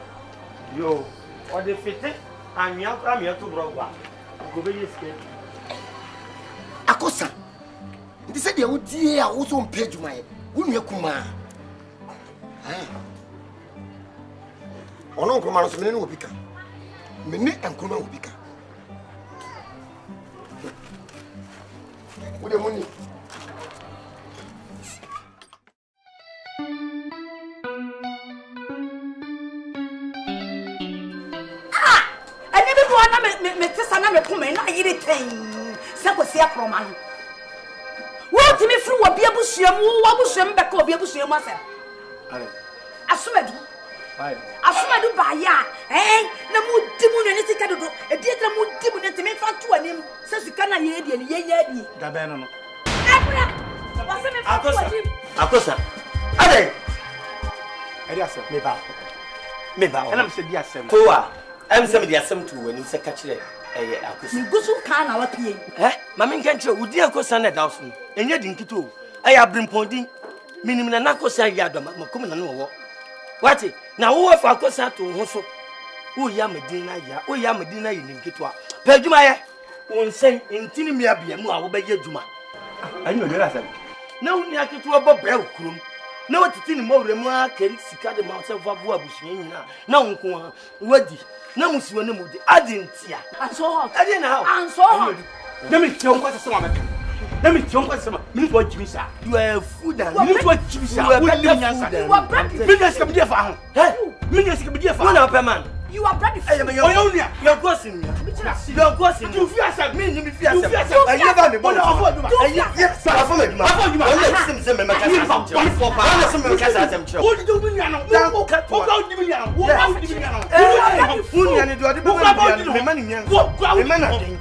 Yo, or the fitted, and you come here to Broga. Go be escape. Akosa. They said they would dear also on page my Wunyakuma. Ono Kumano Smith will become. Minute and Kuma will become. With the money. I never want to make me I eat it. Sakosia from man. What me through a Abusua, what was some back of Abusua myself? Assumed. Assumed by ya, eh? No more demon and it's a theatre more demon to make fun to him, says the Ghana and ye. Gabano. Akosa. Ade. Me ba. And I'm said yes, Poa. I'm some of the assembly when you say catch it. You go so can our PA. Eh? Mammy can't show would dear Cosan at Dawson, and yet in Kito. I have been pointing, meaning a Nacosa Yadam, Macoman and what? What it? Now, who if I Cosa to Hoso? Who Yamadina, who Yamadina in Kitwa? Perdumaya won't say in Tinimia be a more obey Juma. I know that. No, near to a Bob Room. No, to tin more remark, can see the mouth of Abushina. No, Weddy. No, Monsieur Nemudi. I didn't see. I saw I didn't know. I saw her. Let me tell you what someone. Let me tell you what someone. You what you say. You are food and you what you say. You are bread. Millions can be a farm. Millions can be a farm. One man. You are bread. I am your own. You're crossing. You're crossing. You fear some. Me, you fear some. I never be born. Yes, I follow you. I follow you. I listen to them. I listen to them. What do you know? What about you? What about you?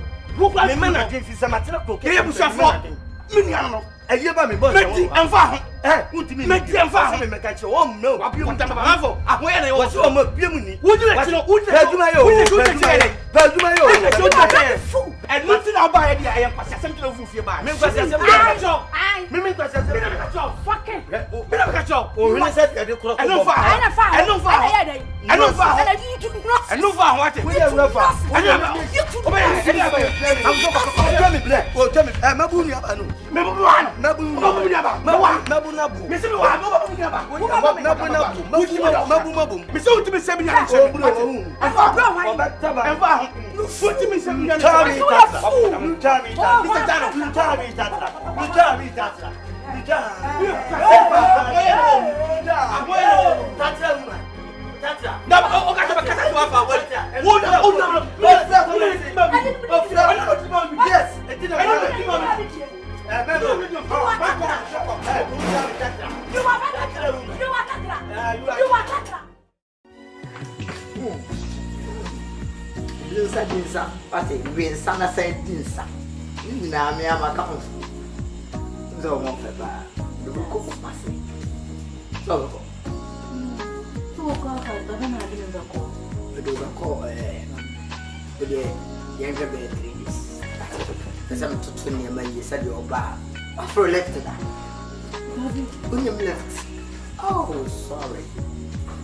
Oh, sorry.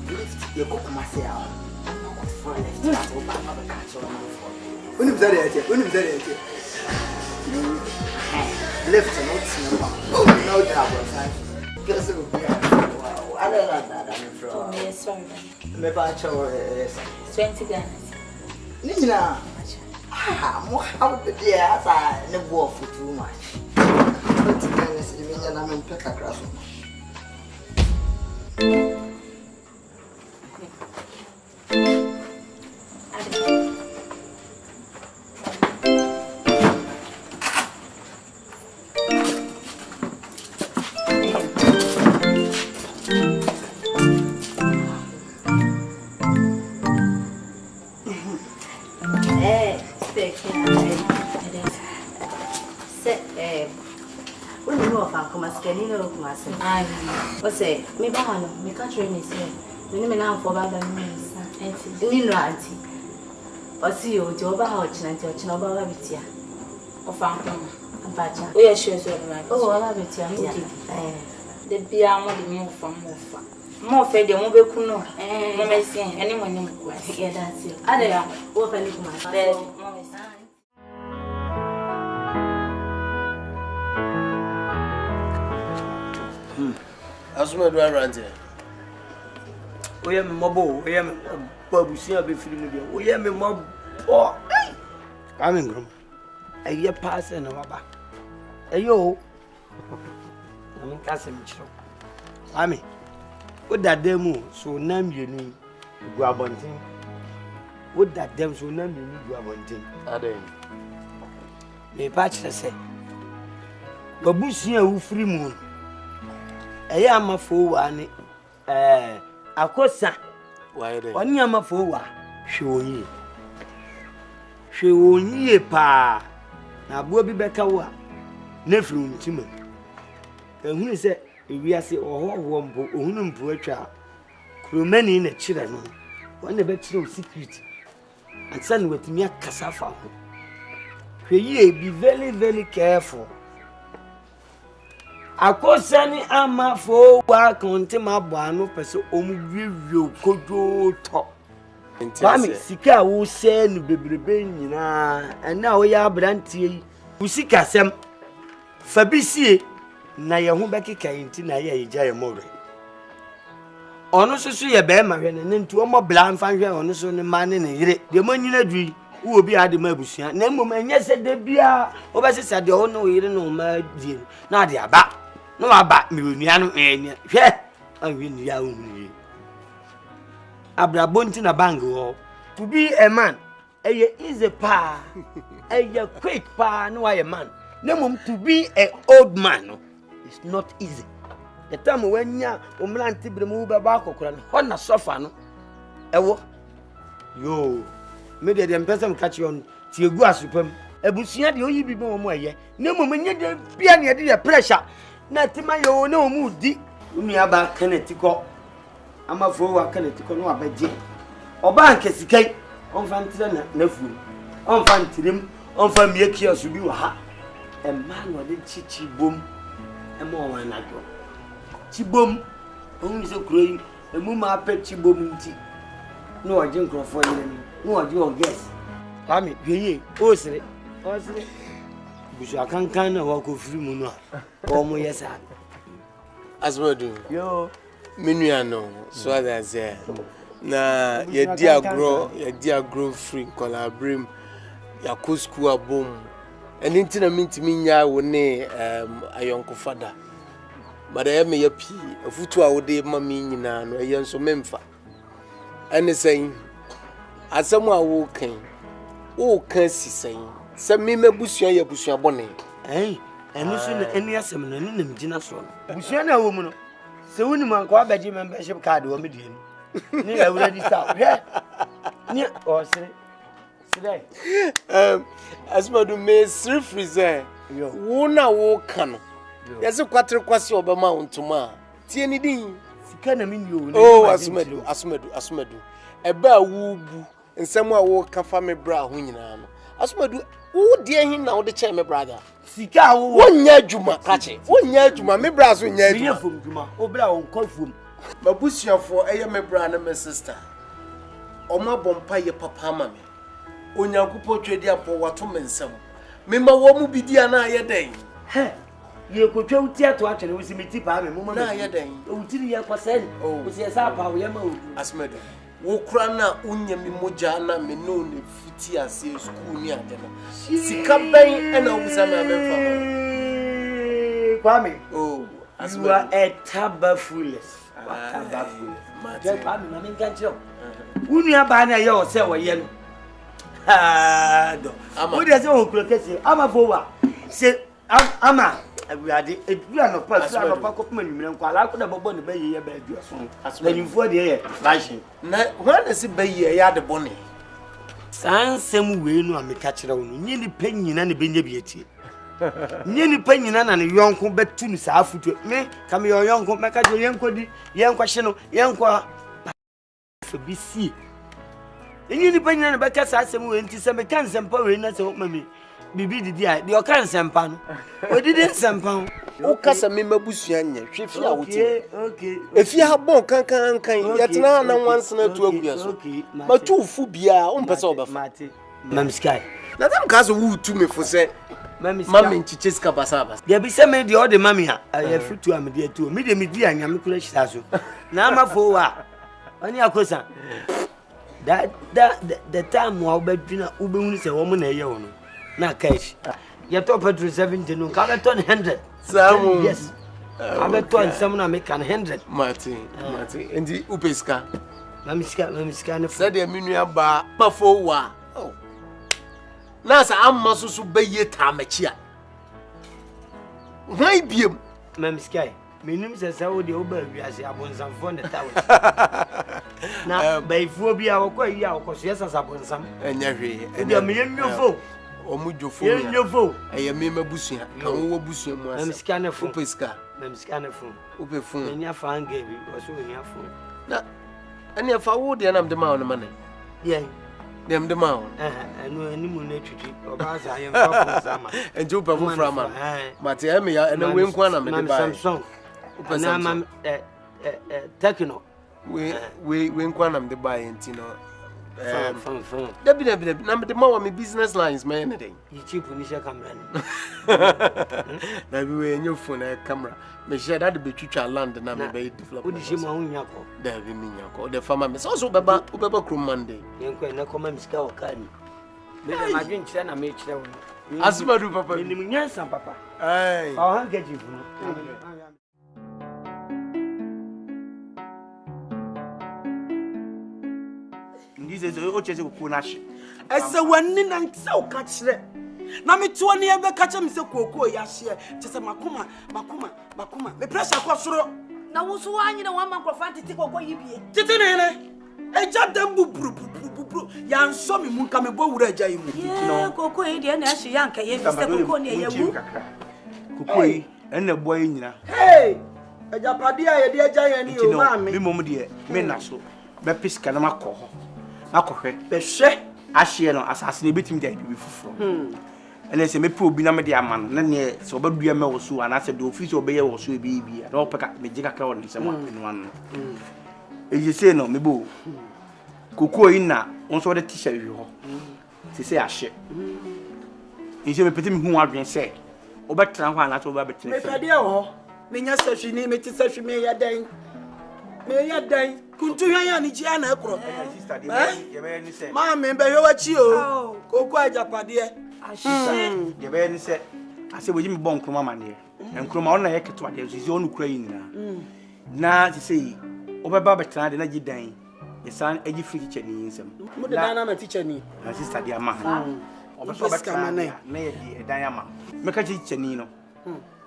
Lift. You cook myself. I'm not going for a lift. That's all about the catch on the phone. When you said it, lift and not cinema. Oh, no doubt. Guess it will be. Wow, I don't like that. I'm from. Oh, yes, sorry. Maybe I chose 20 Ghana. Nina. More how the dear as I never walk for too much. 20 Ghana is the million I'm in Pekka Cross. What's it? Me bahano, me can't train me say. Me me now for baba me auntie. Ni no auntie. Osi o di oba ha ochinanti ochina oba wa bitia. Ofa mpam. Abacha. We sure so right. Oh, oba bitia. The bia mo de me ofa mo ofa. Mo fe de mo beku no. Mo me sin eni mo ni mo kwa. Yeah, that's it. Ada wo fa ni kuma. There mo me sin. Asuma do around here. We am mobile, we am Abusua be free media. We am mob. Coming, Grum. A year pass and a waba. Ayo. I'm in Casimiro. I mean, what that demo so name you need Guabontin? What that dem so name you need Guabontin? Aden. Me patch say. Abusua who free moon. Eya amafo ani akosa why dey oni amafo wa hwe onyi pa na abo bi beka wo a na firi ntima ehunu se ewiase ohoho mbo ohunu mbo atwa kromani na kire no wona be kire o secret ansan watimi akasa fa ho hwe ye be very very careful. Akosani amafo wa konte mabano pese omwiwi kojo to. Mami sika wo se nu bebrebe nyina ana wo ya abrantie yi. Usika sem fabisie na ye ho bekeka yinti na ye agya ye more. Ono soso ye be ma hwe ne ntu omo bla mfa hwe ono so ne ma ne ne yire. De mo nyina dui wo obi ade ma abusua na mmom enye se de bia obesesa de ho no yire no ma die na ade aba. No aba mi onuanu enya hwe anwi ni ya unu abrabonti na bang wo to be a man is a pa quick pa no a man no mum to be an old man no it's not easy the time when ya omlanti bremu ba ba kokora no ho na sofa no ewo yo me de dem person catch you ti egu asupam abusua de oyi bi mo mo eye no mum nya de bia ne de pressure na tima yo na omudi unu aba kanetiko amafo wa kanetiko no abaje oba ankesikai onfa ntire na nafu onfa ntirim onfa mieki asu bi wa ha emma no de chichi bom ema won na do chibom ohun se kuro yi emu ma pe chibom nti No drink for you. No your guess. Kwame, ye osre. Osre. Busha kan na wa ko firi mu no a. O mo yesa. Asmadu. Yo. Menua no. So that say. Na ye di agro free collaborate. Ya ko school abom. Eni ntina mintimi nya wo ne ayonko fada. But I am a pea, a foot to our day, mammy, no, a young so memfa. And the saying, as someone walking, oh, can see saying, some me Abusua, Abusua bonnet. Eh, and listen to any assembly in Ginason. Abusua woman. So when you man go back to membership card or median. Near already start. Near or say, today. As Madame Miss Refreezer, wona walk. Yes, a quarter quasi of a mount to ma. Tieni ding. Can I mean you? Oh, Asmedu. A bear woo and someone walk a family bra winner. Asmedu, who dear him now the chairman brother? Sika, 1 year Juma, catch it. 1 year Juma, me bras when you're from Juma, or brown, call from Abusua for a me brother and my sister. O ma bompire papa mammy. Onyakupo trade up for what woman some. Member woman be dear na ye day. You could go to actually with me tip. I'm a woman. Na ye day. Oh, till you percent. Oh, was yes, up our yamo. Asmedu. Wokrana unya mi moja na me no ne fiti ase school ni adena. Sika ben and obusana me fama. Kwame. Oh, you are a tabafulless. Just Kwame, I mean can't you? Unya bana yo say we yen. Ah, do. What does you clock? I'm a forward. Say ama we are no person no pack man you ko ala ko da bobo ne bayi ye ba aduaso asmanyimfo de ye fashion na when is bayi ye ya de bone sansem we nu ameka kire wo nyi ni panyina ne benya bi etie nyi ni panyina na ne yonko betu ni sa afutu me kam ye yonko meka je yenkodi yenkwa hye no yenkwa so bi si nyi ni panyina ne beka sa asem we nti se me kan sempa we na se mami Bibi didi a de okan sempa no o didi sempa o kasa me mabusua nya hwefi a wote okay efi ha bon kan yetna na wanse na tu agua so ma tu fu bia o mpesa obafa mate mam sky na dem ka so wu tu me fo se mami nchiche ska basa de bi se me de o de mami a ya fitu am de tu me de me di anya me kula hita so na ma fo wa ani akosa the time wa obadwina ubehunu se wo mo na ye wo no na cash ya top petrol 70 no ka beton 100 samu yes ka beton samu na make an 100 Martin endi upeska mamiska na said the menu ba mafo wa oh na sa amma susu baye tamachia why biem mamiska menim se sawo de oba wiase abonsam for the tower na baifuo bia wokọ yi a wokọ so yesa sabonsam enya hwe enya menyofo omujofo yenyofo eye me mabusua kan wo busua mu asa mamiska na fo upeska mamiska na fo upefun enya fa anga bi oso enya fo na ani fa wo de na mde ma won mane yeah dem de ma won anu animu na twitwi oba za ye mfa sama enje upa fo frama mate e me ya ena we nkwa na me de ba Samsung na mam Tekno we nkwa na mde ba enti no fun Debi na mde ma wa me business lines man anything you cheap ni share camera na bi we enyo phone na camera me share that be twitwa land na me be develop odi shi ma hunya ko Debi mi nyako the farmer me so beba krom Monday yenko na koma misika wakani me na madwen kire na me kire wo Asmadu papa ni munyansa papa ai o handkerchief no ndize o chese ko na hye ese wani na nse o ka kire na me to ne ebe ka kire me se kokoo ya hye chese makoma me pressure ko soro na wo so anyi na wa makrofan titi kokoo yibie titi ne eja dambu bru ya nso me mu nka me bo wura eja yi mu no kokoo yi de na hye ya nka ye fi se kokoo ne ye mu kokoo yi enne boy nyina hey eja pade a ye de eja ye ni o ma me mom de me na so be piska na makọ akọhwe be hwe ahye no asase na betim de bi fufuro ene se me pe obi na me de ama no na ne se obadua me wo so ana se de office obeye wo so bi bi na opeka me jika ka won se mo enu an eje se no me bo Cocoa in na, on saw the t-shirt you ho. She say a shit. You say me pity me who want to say. Obetra ho anato ba betene. Me pede ho. Me nya sahwini me ti sahwimi ya dan. Me ya dan. Kuntu hwan ya ni gia na ekro. Sister dey be ni say. Ma me be hwewachi o. Cocoa ajapade e. Sister dey be ni say. Ase woji me bon kroma mane. Enkroma on na yeketo ade so onu kura yin na. Na say obeba betra de na gidan. Yesan agi free teacher ni nsem. Mo de dan na ma teacher ni. Na sister dey ama. Obeso betra na ye di dan ama. Meka teacher ni no.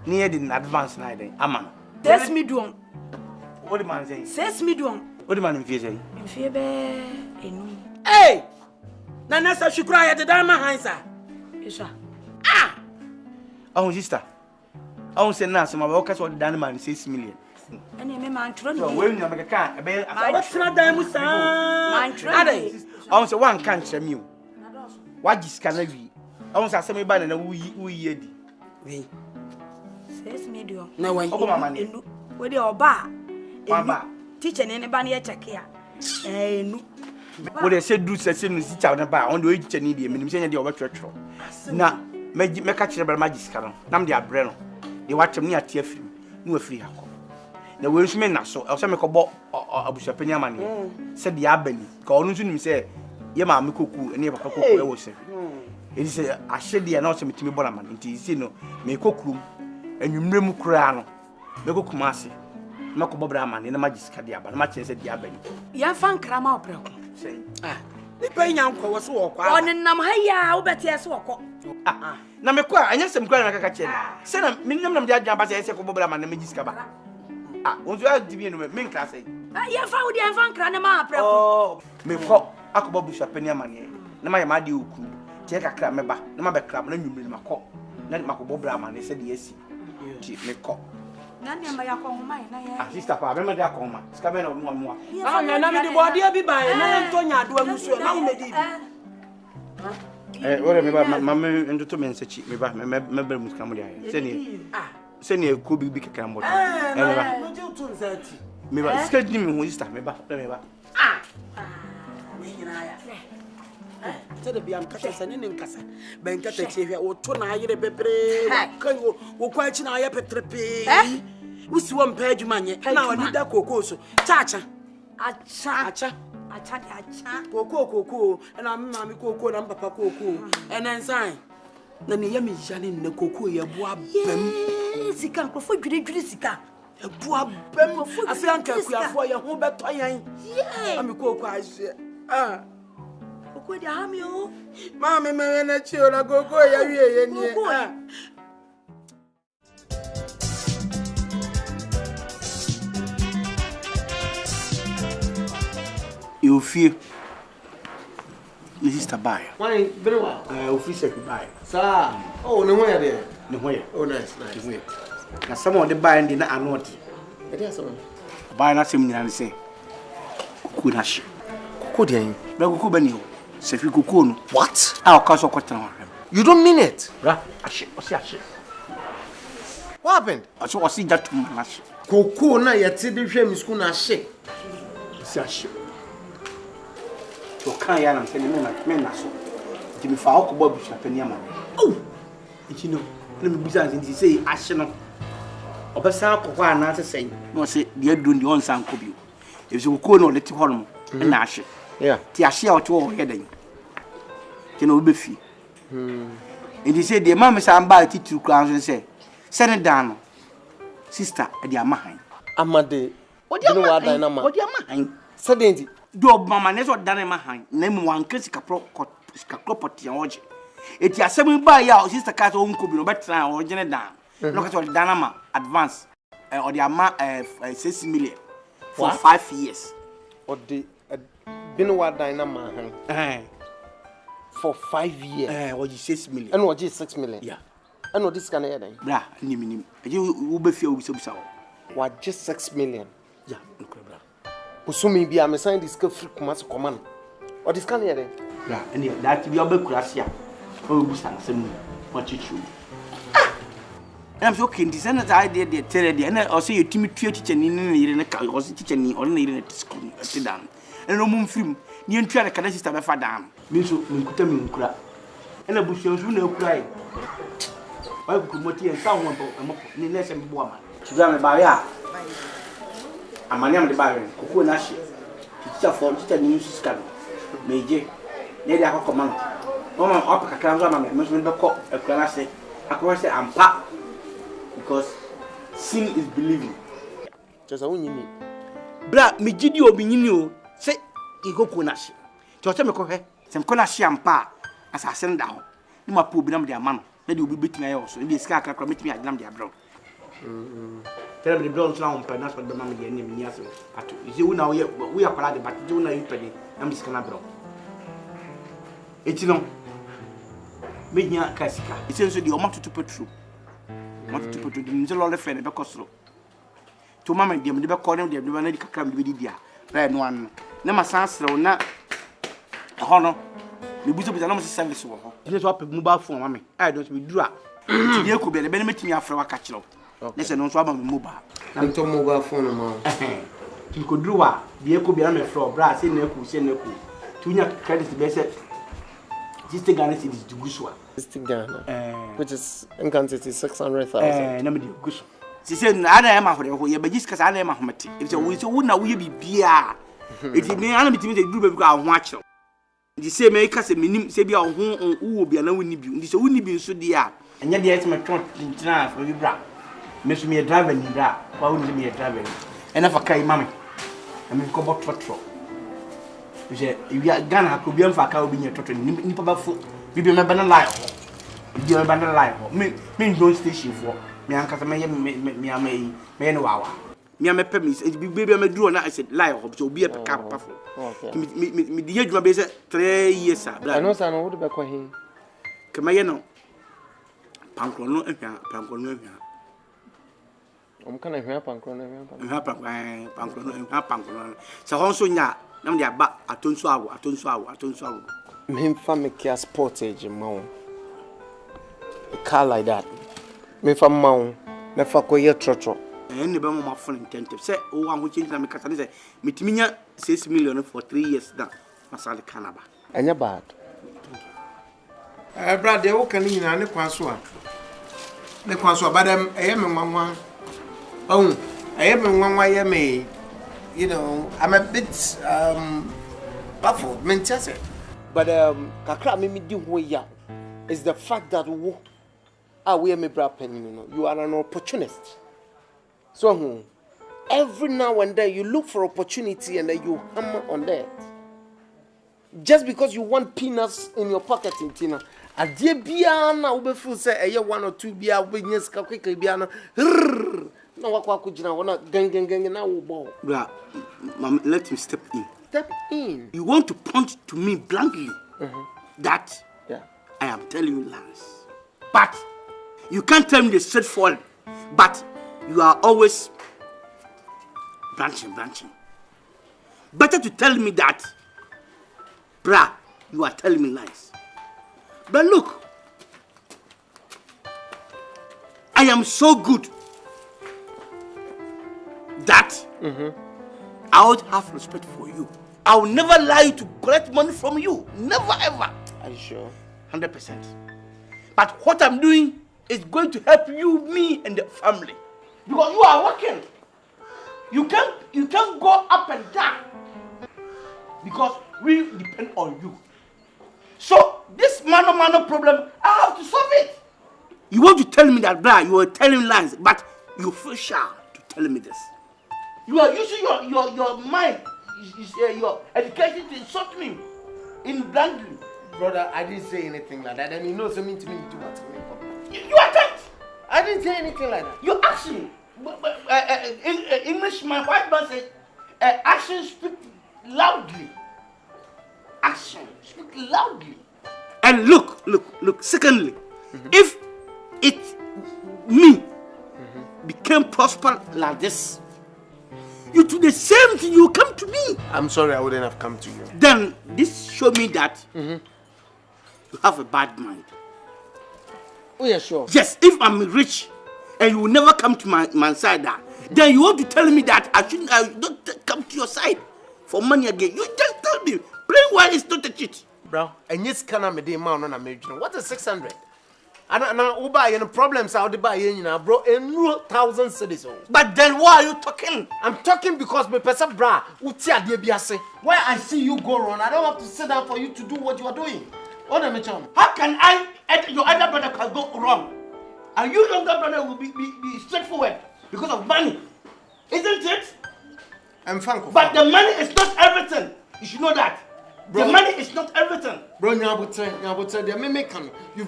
Ni ye di advance na den ama. 6 million. What the man say? 6 million. What the man in say? In fear be enu. Hey! Na na sa shukra ya de dan ma hansa. Isa. Ah! Oh sister. I say na so ma be okaso the dan man 6 million. Ene me man tro So when you make can be Abusua dan mu sa. Man tro. I say one can tell me. What this can be? I say me ba na we edi. We 6 million. Na wan. Enu. We dey oba. Enu. Teacher ne ba na ye check ya. Enu. What they say do say no si chaw na ba on the teacher ni dey me say dey obetwetwo. Na me ka kire bra magic no. Nam dey abre no. Dey watchem ni ate afiri. No afiri akọ. Na we nso me na so. E say me ko bo Abusua penya mane. Say dey abani. Ka onu nso nim say ye ma me koku ne papa koku e wo se. It is a shady and also me bola man. It is no me kokrum and you mrem kura no. Me go kumasi. Me ko bobra man na magis ka dia ba. Na ma chense dia ba ni. Ya fan krama obreko. Say. Ah. Ni pa nyankwo wo so wo kwa. Onenam haya wo betie so woko. Na me kwa anya sem kwa na kaka che na. Se na me nam dia ba se ko bobra man na magis ka ba. Onzo a dibi no me nka say. Ya fa wo dia fan kra na ma obreko. Oh, me ko akoba Abusua penya man na ma ya ma dia okru. Tie kakra meba na ma be kra na nwumre makọ na makọ bra ma ne se de asi ti me kọ na ne ma ya kọ homa na ya sister pa be ma de akọ ska be na mo na me de body abi ba na nto nya ado amusuo na wo me di ore me ba ma me ndoto me nsechi me ba me ba muska mo dia se ne ko bi kakra mo me ba mo je utu nzati me ba ska di me ho sister me ba we nyina ya tell be am kasa sane ne nkasa ben kata chehwe wo to na ayere bebre kan wo kwa chi na aye petrepe wusi wo mpa adwuma nye na wani da koko so chacha acha koko na mama mi koko na papa koko enen san na ne yami jane ne koko ye boa bam sika nkrofo dwire sika e boa bam afi anka kuafo ye ho beto yan ami koko ahye Koko dia hamio. Mama me na chio na koko ya wiye ni. You feel this is the buy. Why very well. Officer buy. Sir. Oh, no way there. No way. Oh, nice. Na some of the buy and na anoti. It is so. Buy na sem nyina say. Koko na shi. Koko dey. Bra koko bani ho. Sefi koko no. What? Ah, ka so kwetana ho. You don't mean it? Bra, ashi, osi ashi. What happened? Aso osi jatum na ashi. Koko na yete de hwe mi school na ashi. Osi ashi. To kan ya na say me na so. Ti mi fa okobo Abusua penya ma. Oh. Ichi no. Na me bisa nti say ashi no. Obesa akoko ana say no say de adu ndi on san ko bio. Ebi so koko no le ti ho no na ashi. Yeah. Ti ashi a oto ho ye dan. Ti no be fi. And he said the mama say am ba ti 2 crowns and say send it down. Sister e dey amahan. Amade. What do you know what na ma? What dey amahan? Sedenti. Do mama ne so dan amahan. Na mu wan kesi kapro pot ya oje. Eti asem ba ya sister ka so nko bi no betra o gene dan. No ka so dan ama advance or the ama 6 million for 5 years. Or the been what dynama for 5 years. Or 6 million. And what is 6 million? Yeah. And what this can add? Bra, nim. You be feel so. What just 6 million? Yeah, incredible. Pusumi be am sign this free command. Or this can add? Bra, and that be obe krasia. Oh, busan sem what you choose. I'm so keen this and idea they tell you and also you team teacher ni na yire na ka also teacher ni or na yire na school sit down. And no mum film Ni entua na kana sister be fa dan. Me so me nkuta me nkura. Ena busuan so na ekura yi. Why ku moti en sa ho mo ni na se me bo ama. Sugar me ba ya. Amanyam de ba ren. Koko na hye. Teacher for teacher ni su scan. Meje. Ne dia akọ man. Mama op kakra nzo ama me so me be ko ekura na se. Akọ se ampa. Because sin is believing. Just a wunyini. Bra me gidi obi nyini o. Se igoko na hye. Ti o se me ko hwe. Se me ko na hye ampa. Asase nda ho. Ni ma po obi na me de ama no. Na de obi betina ye so. Ebi sika akra metimi aginam de abro. Tell me the blood now on penance but the man again in years. You know, we are called, but you know, you penny. I'm just gonna bro. It's no. Make me a casca. It's also the amount to put through. Want to put the Nizolo friend because to mamma, the never call them, the American cram with Lydia. Red one. Never sans na honor. The boots of the enormous service. Just up a mobile phone, mammy. I don't withdraw. You could be the benefit me after a catch up. Listen, no trouble with mobile. I'm to mobile phone, mom. You could do what? The echo be on the floor, brass in the cool, send the cool. Tunia credit the best. This thing is the Gusua. This thing, which is in quantity 600,000. Nobody goose. She said, I am a who but just because I am a Mahometi. If you would not be beer. If you may only be the group of watch. The same make us a minimum, say, be our home who will be an only be. This only be so dear. And yet, the estimate in China for you, bra. Miss me a driver in that. Why wouldn't me a driver? And if I carry mammy, I mean, come back to you say, if you are Ghana, could be on for cow being a total nipper foot. You be my banner life. You are banner life. Me don't station for me, Uncle me, no hour. Me, I'm a premise, and baby, I'm a drawer. I said, lie, hope to be a cap puffle. Me, the age of my base 3 years, sir. I know, son, what about him? Come I know. Pancrono and Pancrono. I'm kind of happy. Pancrono. So also now, I'm the back. I don't swallow. Me family care sportage, mount. A car like that. Me from mount. Me for queer trotro. And the bomb of phone intentive. Say, oh, I'm watching the Catholic. Mitiminia 6 million for 3 years now. Masala Canaba. And you're bad. Brad, they all can in and Quasua. The Quasua, but I am in one. Oh, I am in one way. I may, you know, I'm a bit baffled, Manchester. But Kakra made me do way is the fact that we are me brap penny, you are an opportunist. So every now and then you look for opportunity and then you hammer on that. Just because you want peanuts in your pocket in Tina. A dear Biana will be full say a 1 or 2 beer witness quickly Biana. No, what could you know? Gang now, ball. Let him step in. Step in. You want to point to me blankly that I am telling you lies. But you can't tell me the straightforward. But you are always branching. Better to tell me that, brah, you are telling me lies. But look, I am so good that I would have respect for you. I will never lie to collect money from you. Never ever. Are you sure? 100%. But what I'm doing is going to help you, me, and the family. Because you are working. You can't go up and down. Because we depend on you. So this mano problem, I have to solve it. You want to tell me that, brah, you are telling lies, but you feel shy to tell me this. You are using your mind, your education to insult me in bluntly. Brother, I didn't say anything like that, and you know something to me to what to me. You attacked. I didn't say anything like that. Your action. English, my white man said, action speak loudly. Action speak loudly. And look. Secondly, if me became prosper like this, you do the same thing. You come to me. I'm sorry, I wouldn't have come to you. Then this show me that you have a bad mind. Oh yeah, sure. Yes, if I'm rich and you will never come to my side, then you want to tell me that I don't come to your side for money again. You just tell me Playing well is not a cheat. Bro, and yes, can I make the amount on a major? What is 600? And now, Uba, any problems out the buy, bro, and no 1,000 cities. But then why are you talking? I'm talking because my person, bra, Utia de Biase. Where I see you go wrong, I don't have to sit down for you to do what you are doing. How can your elder brother can go wrong? And you, younger brother, will be straightforward because of money. Isn't it? I'm thankful. But the money is not everything. You should know that. Bro, the money is not everything. Bro, you've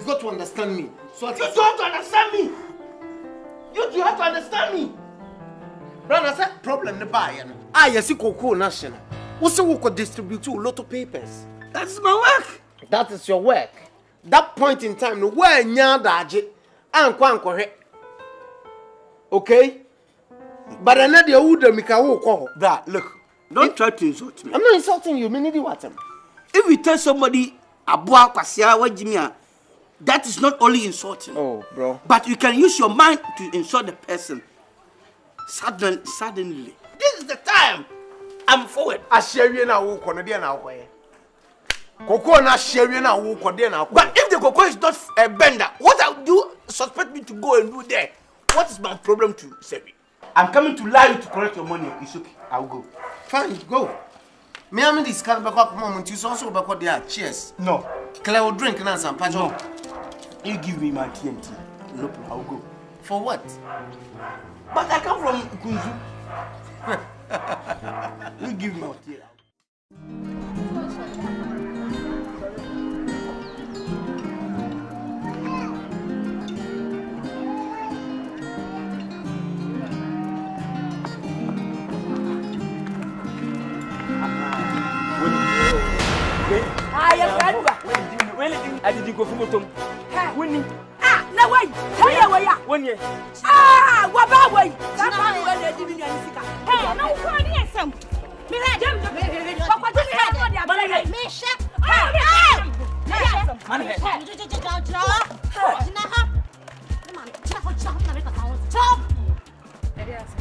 got to understand me. So you don't have to understand me. You have to understand me. Bro, I said problem the buy. I see Coco National. Also, we could distribute a lot of papers. That's my work. That is your work. That point in time, no where nyadaje and kwanko. Okay? But another Uda Mikawo. That look, don't try to insult me. I'm not insulting you, Minidi Watem. If you tell somebody Abua Kwasia wa Jimia, that is not only insulting. Oh, bro. But you can use your mind to insult the person. Suddenly. This is the time. I'm forward. I share you now, Conadia now. Coco na share you now, but if the cocoa is not a bender, what do you suspect me to go and do there? What is my problem to say? I'm coming to lie you to collect your money. It's okay. I'll go. Fine, go. Me am this can back up moment. You also back what they are. Cheers. No. Claire will drink and some patch. No. You give me my TNT. No problem. I'll go. For what? But I come from Kunzu. You give me my TNT. I didn't go for motom. Winnie. Ah, no way. Tell you where you are. 1 year. Ah, what about way? Somebody when they give me a sick. Hey, no, come here, some. Me had them. What do you have on the other? Me shut.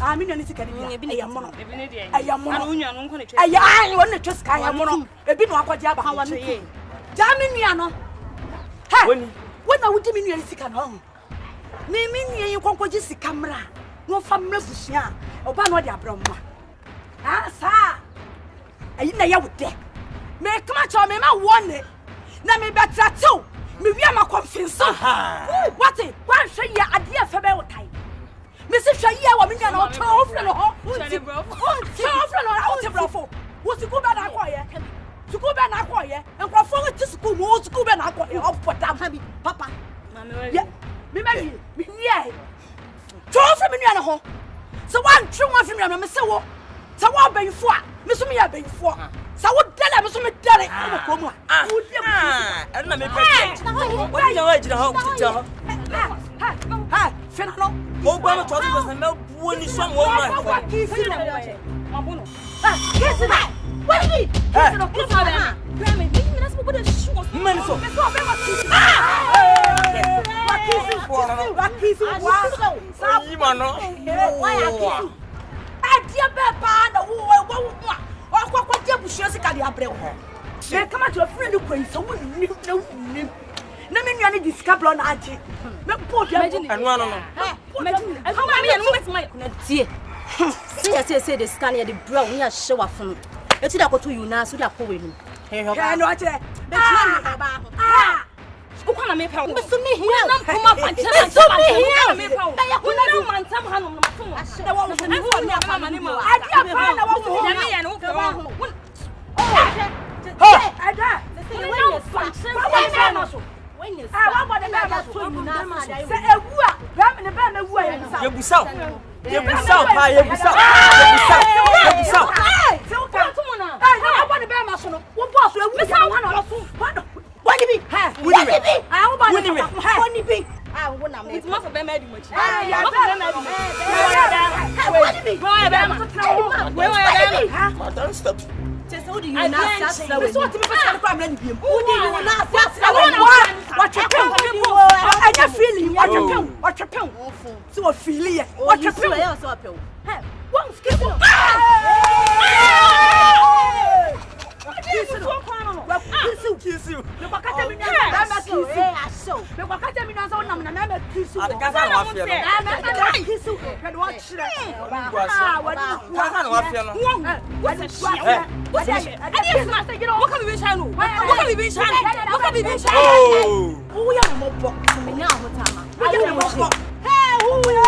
I mean, anything can be a mono. I am mono. I want to just sky a mono. A bit more what you have. How I say. Jaminiano. When I would diminish anything at home. Me mean you conquer just the camera. No family bushia. Obano dia broma. Ah, sir. I know with them. May come at your mamma one day. Now me better too. Me we are my confidence. What it? Why should you a dear farewell time? Mrs. Shaya, woman, and I'll tell friend or what's the good bad acquire? To go back acquire and go forward to school, more to go back acquire. I'll put down heavy, Papa. Yeah, me, yeah. 12 from the home. So one true one from your Mr. So what bay for? Miss me, I bay for. So what tell him, Mr. Derek? Ah, and let me pay. What are you way to the home to tell her? Ha, Fenno. Oh, well, I'm talking about no one is some woman. Kiss it. What do you mean? Say the scanner, the brown, you show up from. It's not to you now, so you're going. Hey, no, who can I make her? Mr. Me here, come up and tell me here. Me kwa kaje mi na so nam na me kisu. Kasa na wafia no. Me kisu. Ke do chire. Ah, wadi. Kasa na wafia no. What a shit. What a shit. Adi is not you know. What can we be shine? What can we be shine? What can we be shine? Oh. Who ya mo bo? Me nya ho tama. Who ya mo bo? Hey, who ya?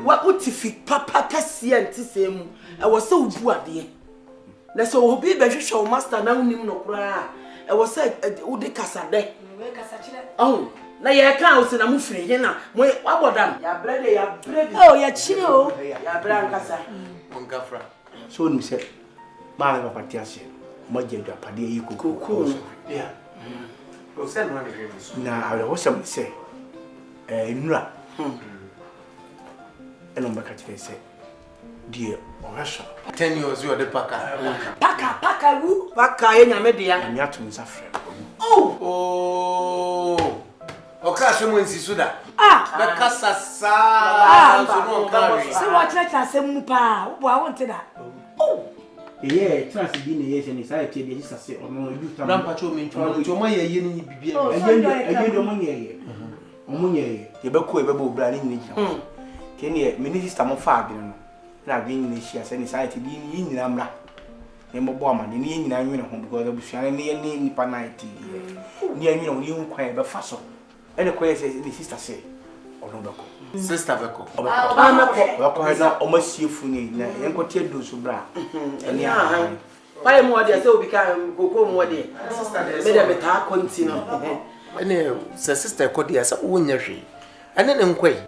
What if it papa kasi anti same? I was so buade. Na so obi be hwehwe master na unim no kura. I was say udi kasa de. We kasa chire. Oh, na ye kan o se na mu firi ye na. Mo wabodam. Ya brede ya brede. Oh, ya chire o. Ya bran kasa. Mon gafra. So ni se ma na papa ti ase. Mo je do apade yi kokoko. Yeah. O se no na de. Na awe wo se se nura. And I'm back at you say, dear, or Russia. 10 years you are the Paka. Paka, woo, Paka, and Yamedia, and Yatun Safra. Oh, okay, someone sees that. The Casa, so what let us say, Mupa, who I wanted that. Oh, yeah, trust in the years and his idea, the say, or no, you come Rampacho mean to my yen, Omunye, you beku a babu branding. Kenya, Minister Mofag, not being this year, and society being in Ramra. Nemo Bomber, the Indian home because of Shannon near Panite. Near you inquire about Faso. And the question the sister say, or no, Sister Beco. I'm almost you for me, and continue to do bra. And yeah, why more they so become go more day. Sister, made a better continue. And sister Codia, so win your she. And then inquire.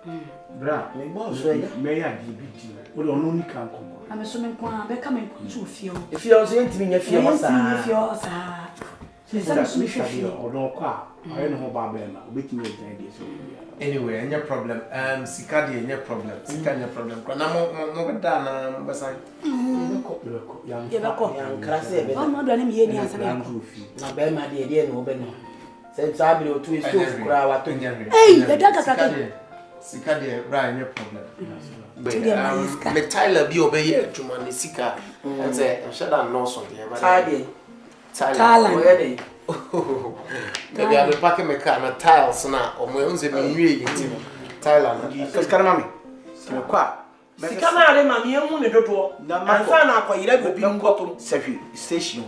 Bra, may I be what only can come. I'm assuming I'm becoming to feel. If you're saying to me, if you're or no car, I don't know about them, with me ideas. Anyway, any problem, Sicadi, any problem, Sicadi problem. I'm done, Basan. Young Crasset, I'm not doing any answer. Now, bear my dear, no, Ben. Said Sabri or 2 is so crowd. Hey, the dagger. Sicadi, Brian, no problem. But Tyler be obey to money Sika and say, shut down no son. Tyler, maybe I'll be packing my car and tiles now, or my own Tyler, because Caramami. Come out, mammy, you want to do. My son, I call you ever being bottom station. Station,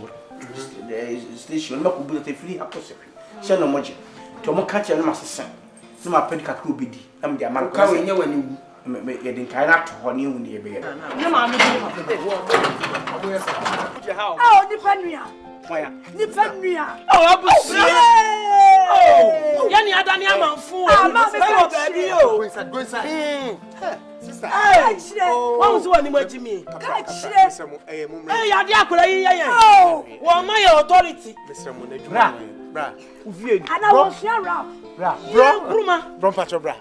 not will be free apostrophe. Send no much. Tomo catch and master. No, my penny could be. I'm the amount of when you didn't kind of to honey when you began. No, I'm Oh, Nipania. Nipania. Oh, Abusua. Oh, yani adani amanfu. Ah, ma me baby. Oh, Go inside. Sister. What was one in me? Hey, you are Oh, well, my authority. Mr. Monet. Bra. And I was here, Bra. Bro, Pacho, bra.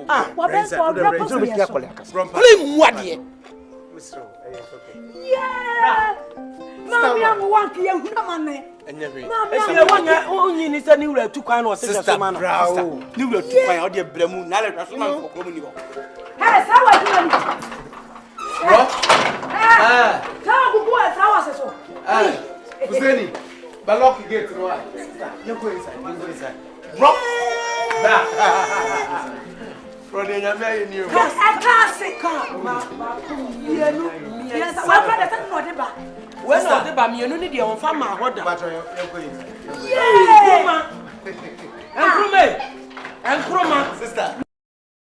Ah, what else for Bra? Yeah. Mommy, I'm one here. Mommy, only is a new to kind of sister. Bro. New to my audio Bremu, Nala, for coming. hey, how are you? Bro. How how was so? Hussein, Balok gate to why? You go inside. Bro. Bro, they are very new. Yes, I can't say come. Yes, my brother said no deba. When not the Bam, you need your farmer. What the matter? Yeah. And Croma, Sister.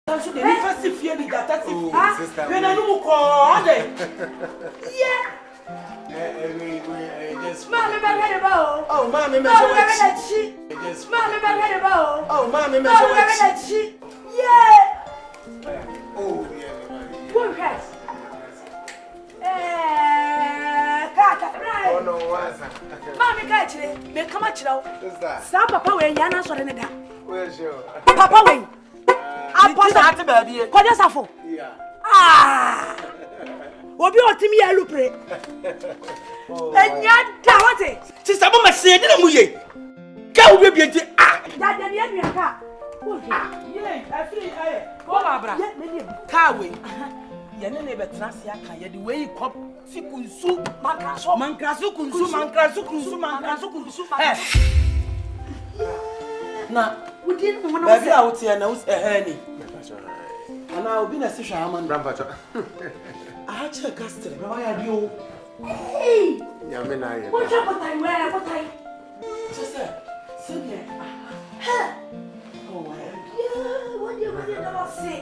also the first fear that Sister. when I know call Yeah. Mommy, oh, mommy, oh, mommy, yeah. Oh, yeah. Good guys. Kaka, right. Oh, no, what's Mommy, catch it. They come at you. Sister. Some papa when Yana saw in that. Where's your? Papa when. I pass that baby. What does that for? Yeah. Ah. Obi otimi ya lupre. Enya da wate. Sister mama say dey na mu ye. Ka wo be enti ah. Da da ne anu aka. Ye, afiri aye. Ko babra. Ye me ni. Ka we. Ye ne betena se aka ye de we kop sikunsu mankraso kunsu. Eh. Na Udin mo no. baby a wo tie na wo ni. Ana obi na se hwa aman. Grandpa. I check castle. Why are you? Hey. Yeah, me na here. What time? Where? What time? Sister, sit here. Oh, why? Yeah, what you never say.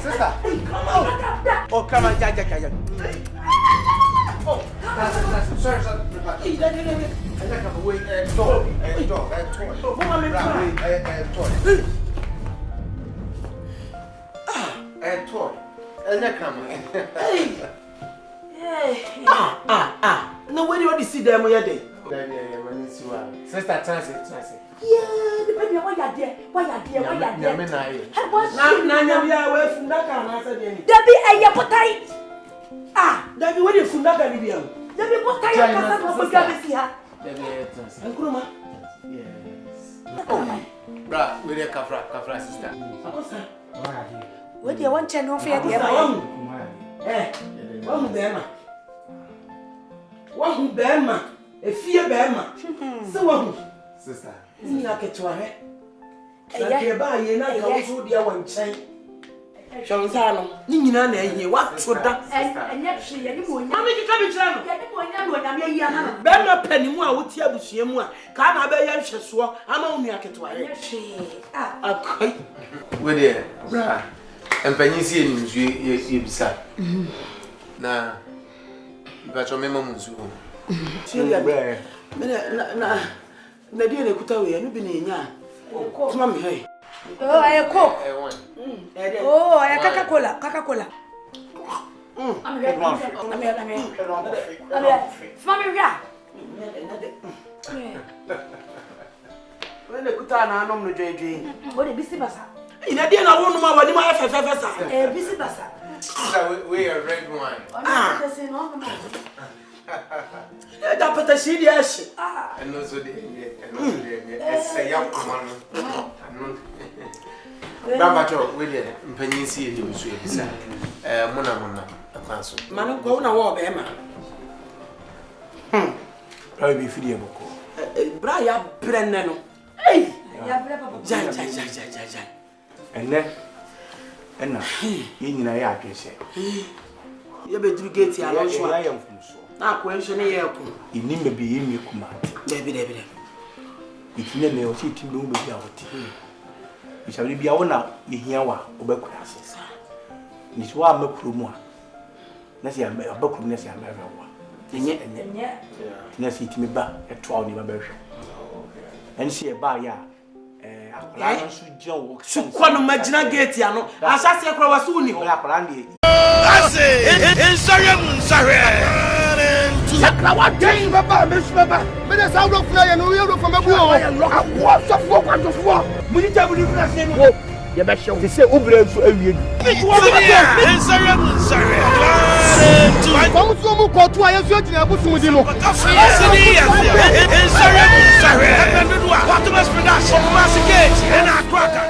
Sister. Come on. Oh, come on, ja. Oh, sorry. Toy. no, where do you see them? Sister, chance. Yeah, depending on what you're there. Debbie, I am potai. Ah, Debbie, what is Fundaga? Debbie, potai. Yes. Oh, bra, with a kafra sister. What do you want to know for your One Bama, a fear Bama. So, sister. I get to her. I buy you not also dear one chain. Shanzano, Nina, what should that? And yet she and you How many coming channel? I'm Bama penny more with Abusua. Can't I bear Yashua? I'm only a get to her. With it, bra. And Penny you beside. Nah, but your memories. Nadia Kutawe, and you've been in ya. Oh, Mammy, hey. Oh, I cook. Oh, I Coca-Cola. I'm here. When the Kutana, I know no JJ. What a busy bassa. In a dinner, I won't know what you might have a busy bassa. We are red wine. That put a CD ash. And also the young woman. Grandpa, with it, Penny see you, Mona, a council. Man, go on a war, Emma. Probably feeding Brian Brennan. Hey, Jai. And then, and now, you know, I can say, you better get here. I am from so. Now, question here. You need to be in your command. Baby. If you never see to know me out, you shall be our now, you hear what Obequas. It's why I'm a promo. na se abakum na se amara wa enye na se itimi ba etwa oni ba behwe en se ba ya akola no so gya wo su kwano magina gate ya no asase ekora waso uni ho akola ndi ase nsare sakra wa den baba mesbaba me de sa wo funa ye no we from abu o akwo so fo kwanto fo mu ni tabu ni funa se no ye be hye se obere nso awie nsare Vamos como contu aí eu tinha busco de novo. Nsare Quanto mais pedaço, mais gate, é na quadra.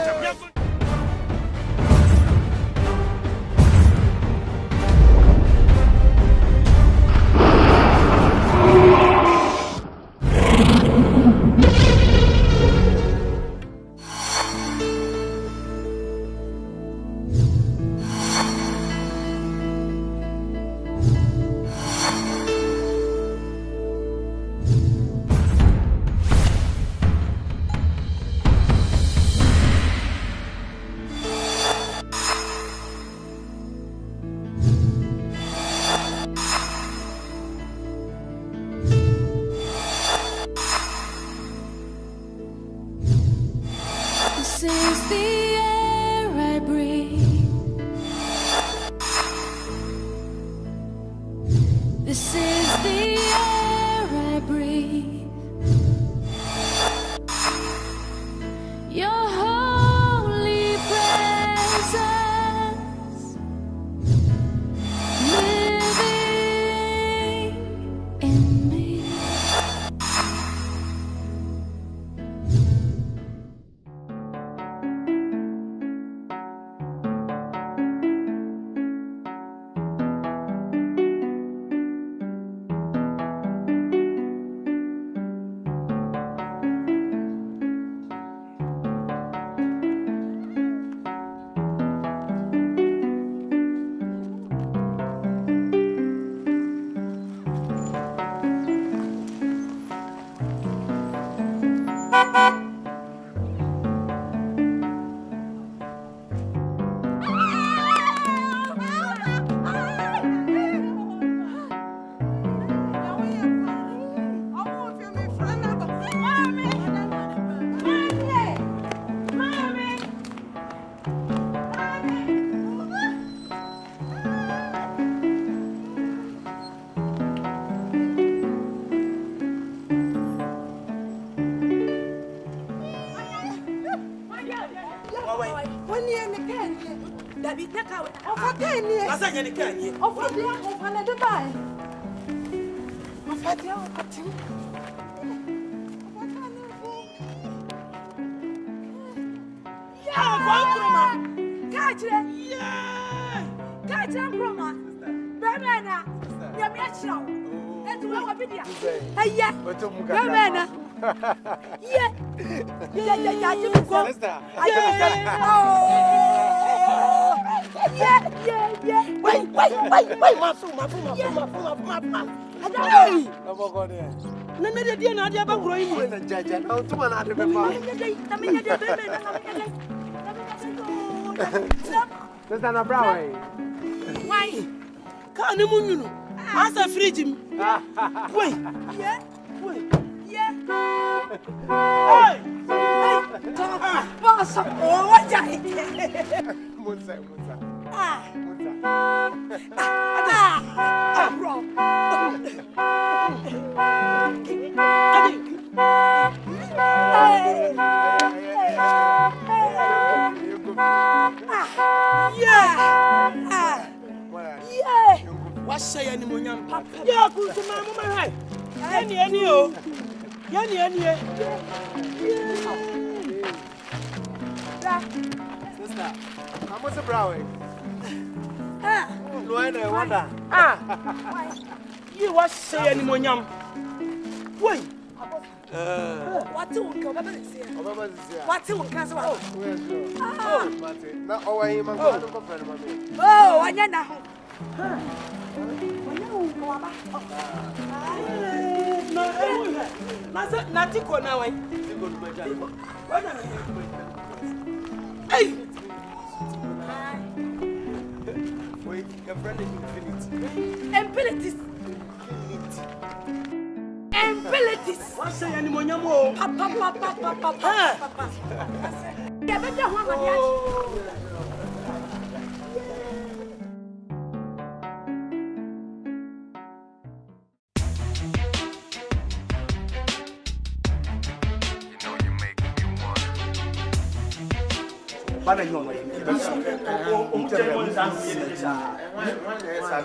Why? Can't you know? As a fridge. Wait. Wait. Hey! Boss, oh, what are you? What's say any money? Yeah, good to my mama. Any, oh. Any. Sister, how much a brownie? No, I wonder. You was say any money? Wait. What to go? What to go? Oh, Martin. Now, oh, I'm going to friend. Oh, I know. Wait, your friend infinity. Abilities. Abilities. What say any more nyamo? Papa. Yeah, better one my Bana nyoma.